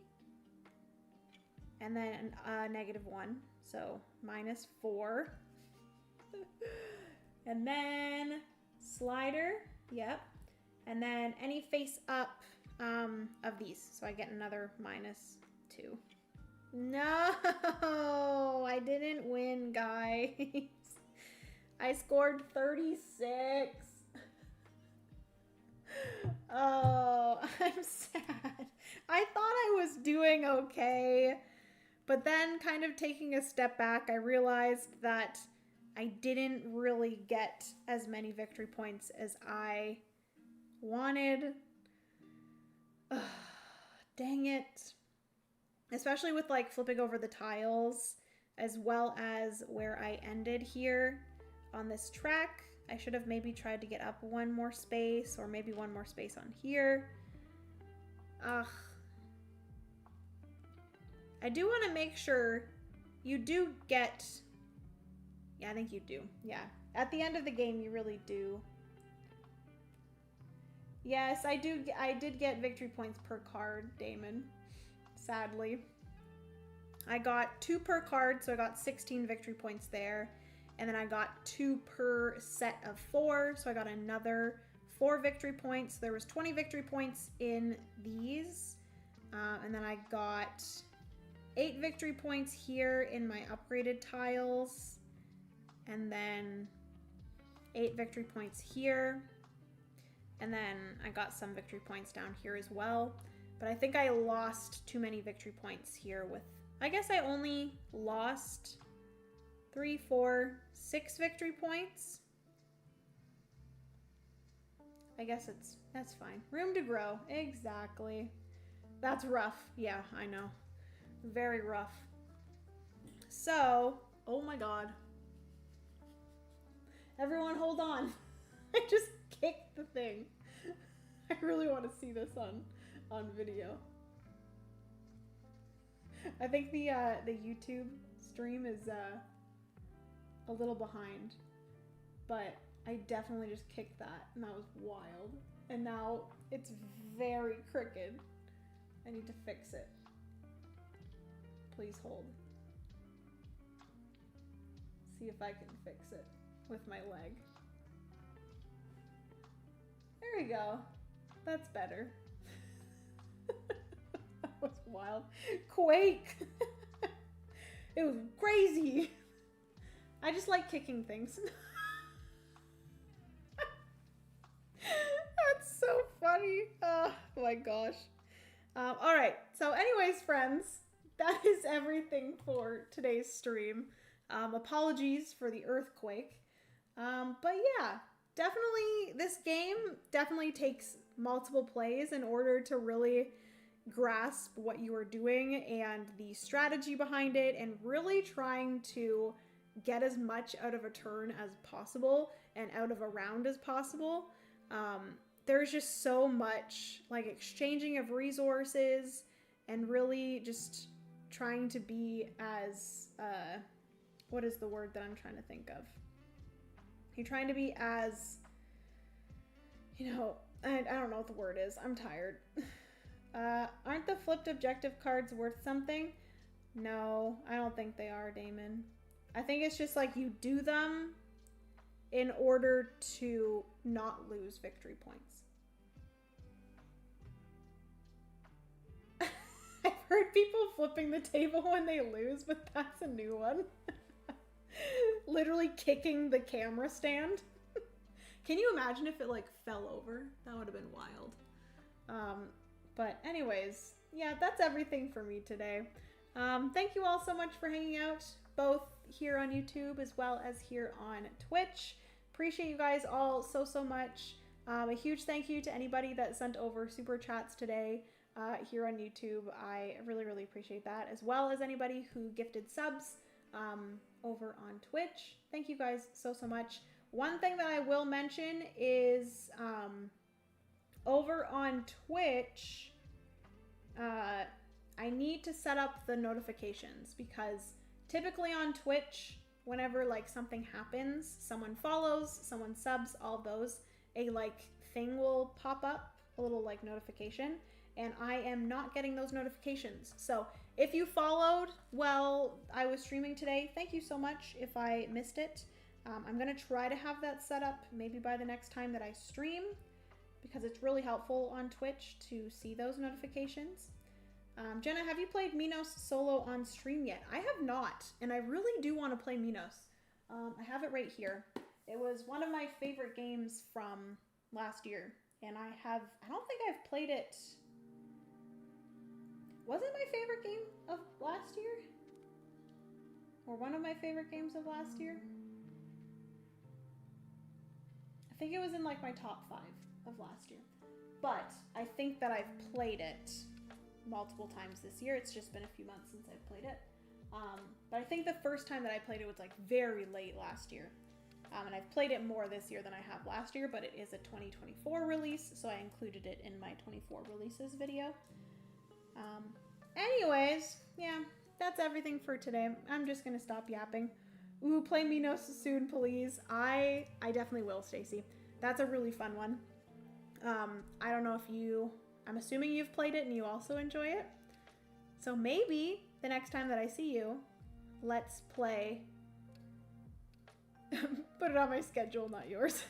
Speaker 1: and then -1. So -4. And then slider, yep. And then any face up of these. So I get another -2. No, I didn't win, guys. I scored 36. Oh, I'm sad. I thought I was doing okay, but then kind of taking a step back, I realized that I didn't really get as many victory points as I wanted. Ugh, dang it. Especially with like flipping over the tiles, as well as where I ended here on this track. I should have maybe tried to get up one more space, or maybe one more space on here. Ugh. I do want to make sure you do get... Yeah, I think you do. Yeah. At the end of the game, you really do. Yes, I did get victory points per card, Damon. Sadly. I got 2 per card, so I got 16 victory points there. And then I got 2 per set of 4, so I got another 4 victory points. There was 20 victory points in these. And then I got 8 victory points here in my upgraded tiles. And then 8 victory points here. And then I got some victory points down here as well. But I think I lost too many victory points here with... I guess I only lost 3, 4, 6 victory points. I guess that's fine. Room to grow. Exactly. That's rough. Yeah, I know. Very rough. So, oh my god. Everyone hold on. I just kicked the thing. I really want to see this on video. I think the YouTube stream is a little behind, but I definitely just kicked that, and that was wild. And now it's very crooked. I need to fix it. Please hold. See if I can fix it with my leg. There we go. That's better. That was wild. Quake! It was crazy. I just like kicking things. That's so funny. Oh my gosh. Alright, so anyways, friends, that is everything for today's stream. Apologies for the earthquake. But yeah, definitely, this game definitely takes multiple plays in order to really grasp what you are doing and the strategy behind it, and really trying to get as much out of a turn as possible and out of a round as possible. There's just so much like exchanging of resources and really just trying to be as, what is the word that I'm trying to think of? You're trying to be as, you know, I don't know what the word is. I'm tired. Aren't the flipped objective cards worth something? No, I don't think they are, Damon. I think it's just like you do them in order to not lose victory points. I've heard people flipping the table when they lose, but that's a new one. Literally kicking the camera stand. Can you imagine if it like fell over? That would have been wild. But anyways, yeah, that's everything for me today. Thank you all so much for hanging out, both here on YouTube as well as here on Twitch. Appreciate you guys all so much. A huge thank you to anybody that sent over super chats today here on YouTube. I really appreciate that, as well as anybody who gifted subs over on Twitch. Thank you guys so much. One thing that I will mention is over on Twitch, I need to set up the notifications, because typically on Twitch, whenever like something happens, someone follows, someone subs, all of those, a like thing will pop up, a little like notification, and I am not getting those notifications. So if you followed while I was streaming today, thank you so much. If I missed it, I'm gonna try to have that set up maybe by the next time that I stream, because it's really helpful on Twitch to see those notifications. Jenna, have you played Minos solo on stream yet? I have not, and I really do want to play Minos. I have it right here. It was one of my favorite games from last year, and I don't think I've played it. Was it my favorite game of last year? Or one of my favorite games of last year? I think it was in like my top 5 of last year. But I think that I've played it multiple times this year. It's just been a few months since I've played it. But I think the first time that I played it was like very late last year. And I've played it more this year than I have last year, but it is a 2024 release, so I included it in my 24 releases video. Anyways, yeah, that's everything for today. I'm just gonna stop yapping. Ooh, play Minos soon, please. I definitely will, Stacy. That's a really fun one. I don't know if I'm assuming you've played it and you also enjoy it. So maybe the next time that I see you, let's play. Put it on my schedule, not yours.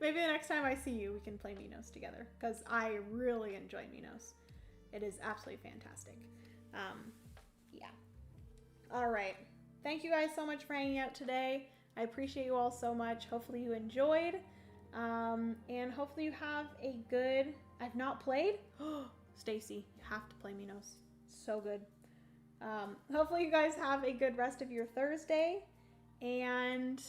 Speaker 1: Maybe the next time I see you, we can play Minos together, because I really enjoy Minos. It is absolutely fantastic. Yeah. All right. Thank you guys so much for hanging out today. I appreciate you all so much. Hopefully you enjoyed. And hopefully you have a good... I've not played? Stacy, you have to play Minos. So good. Hopefully you guys have a good rest of your Thursday. And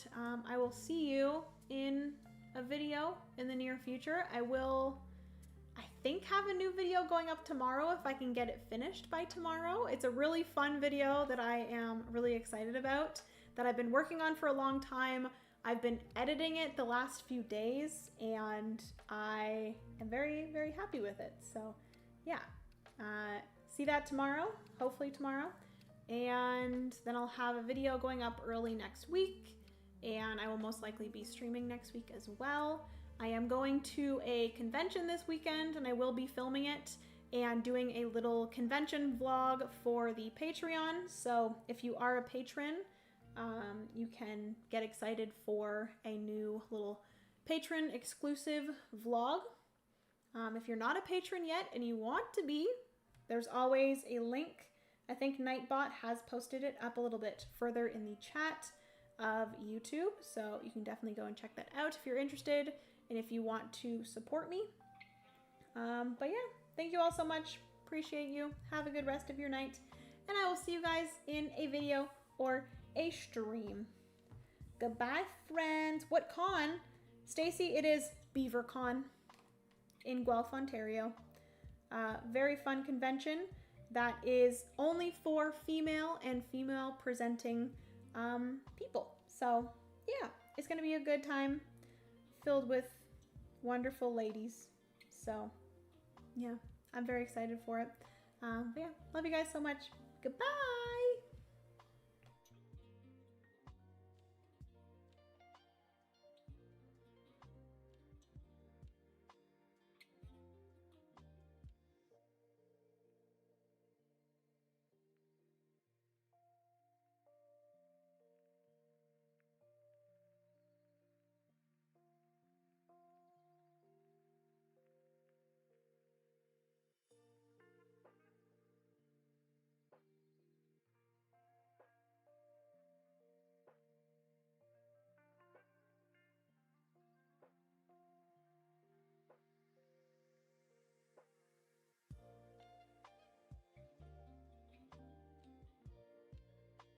Speaker 1: I will see you in a video in the near future. I think have a new video going up tomorrow if I can get it finished by tomorrow. It's a really fun video that I am really excited about, that I've been working on for a long time. I've been editing it the last few days, and I am very, very happy with it. So yeah, see that tomorrow, hopefully tomorrow. And then I'll have a video going up early next week, and I will most likely be streaming next week as well. I am going to a convention this weekend, and I will be filming it and doing a little convention vlog for the Patreon. So if you are a patron, you can get excited for a new little patron exclusive vlog. If you're not a patron yet and you want to be, there's always a link. I think Nightbot has posted it up a little bit further in the chat of YouTube, so you can definitely go and check that out if you're interested and if you want to support me. But yeah, thank you all so much. Appreciate you. Have a good rest of your night, and I will see you guys in a video or a stream. Goodbye, friends. What con? Stacy, it is BeaverCon in Guelph, Ontario. Very fun convention that is only for female and female presenting people. So yeah, it's gonna be a good time filled with wonderful ladies. So yeah, I'm very excited for it. But yeah, love you guys so much. Goodbye.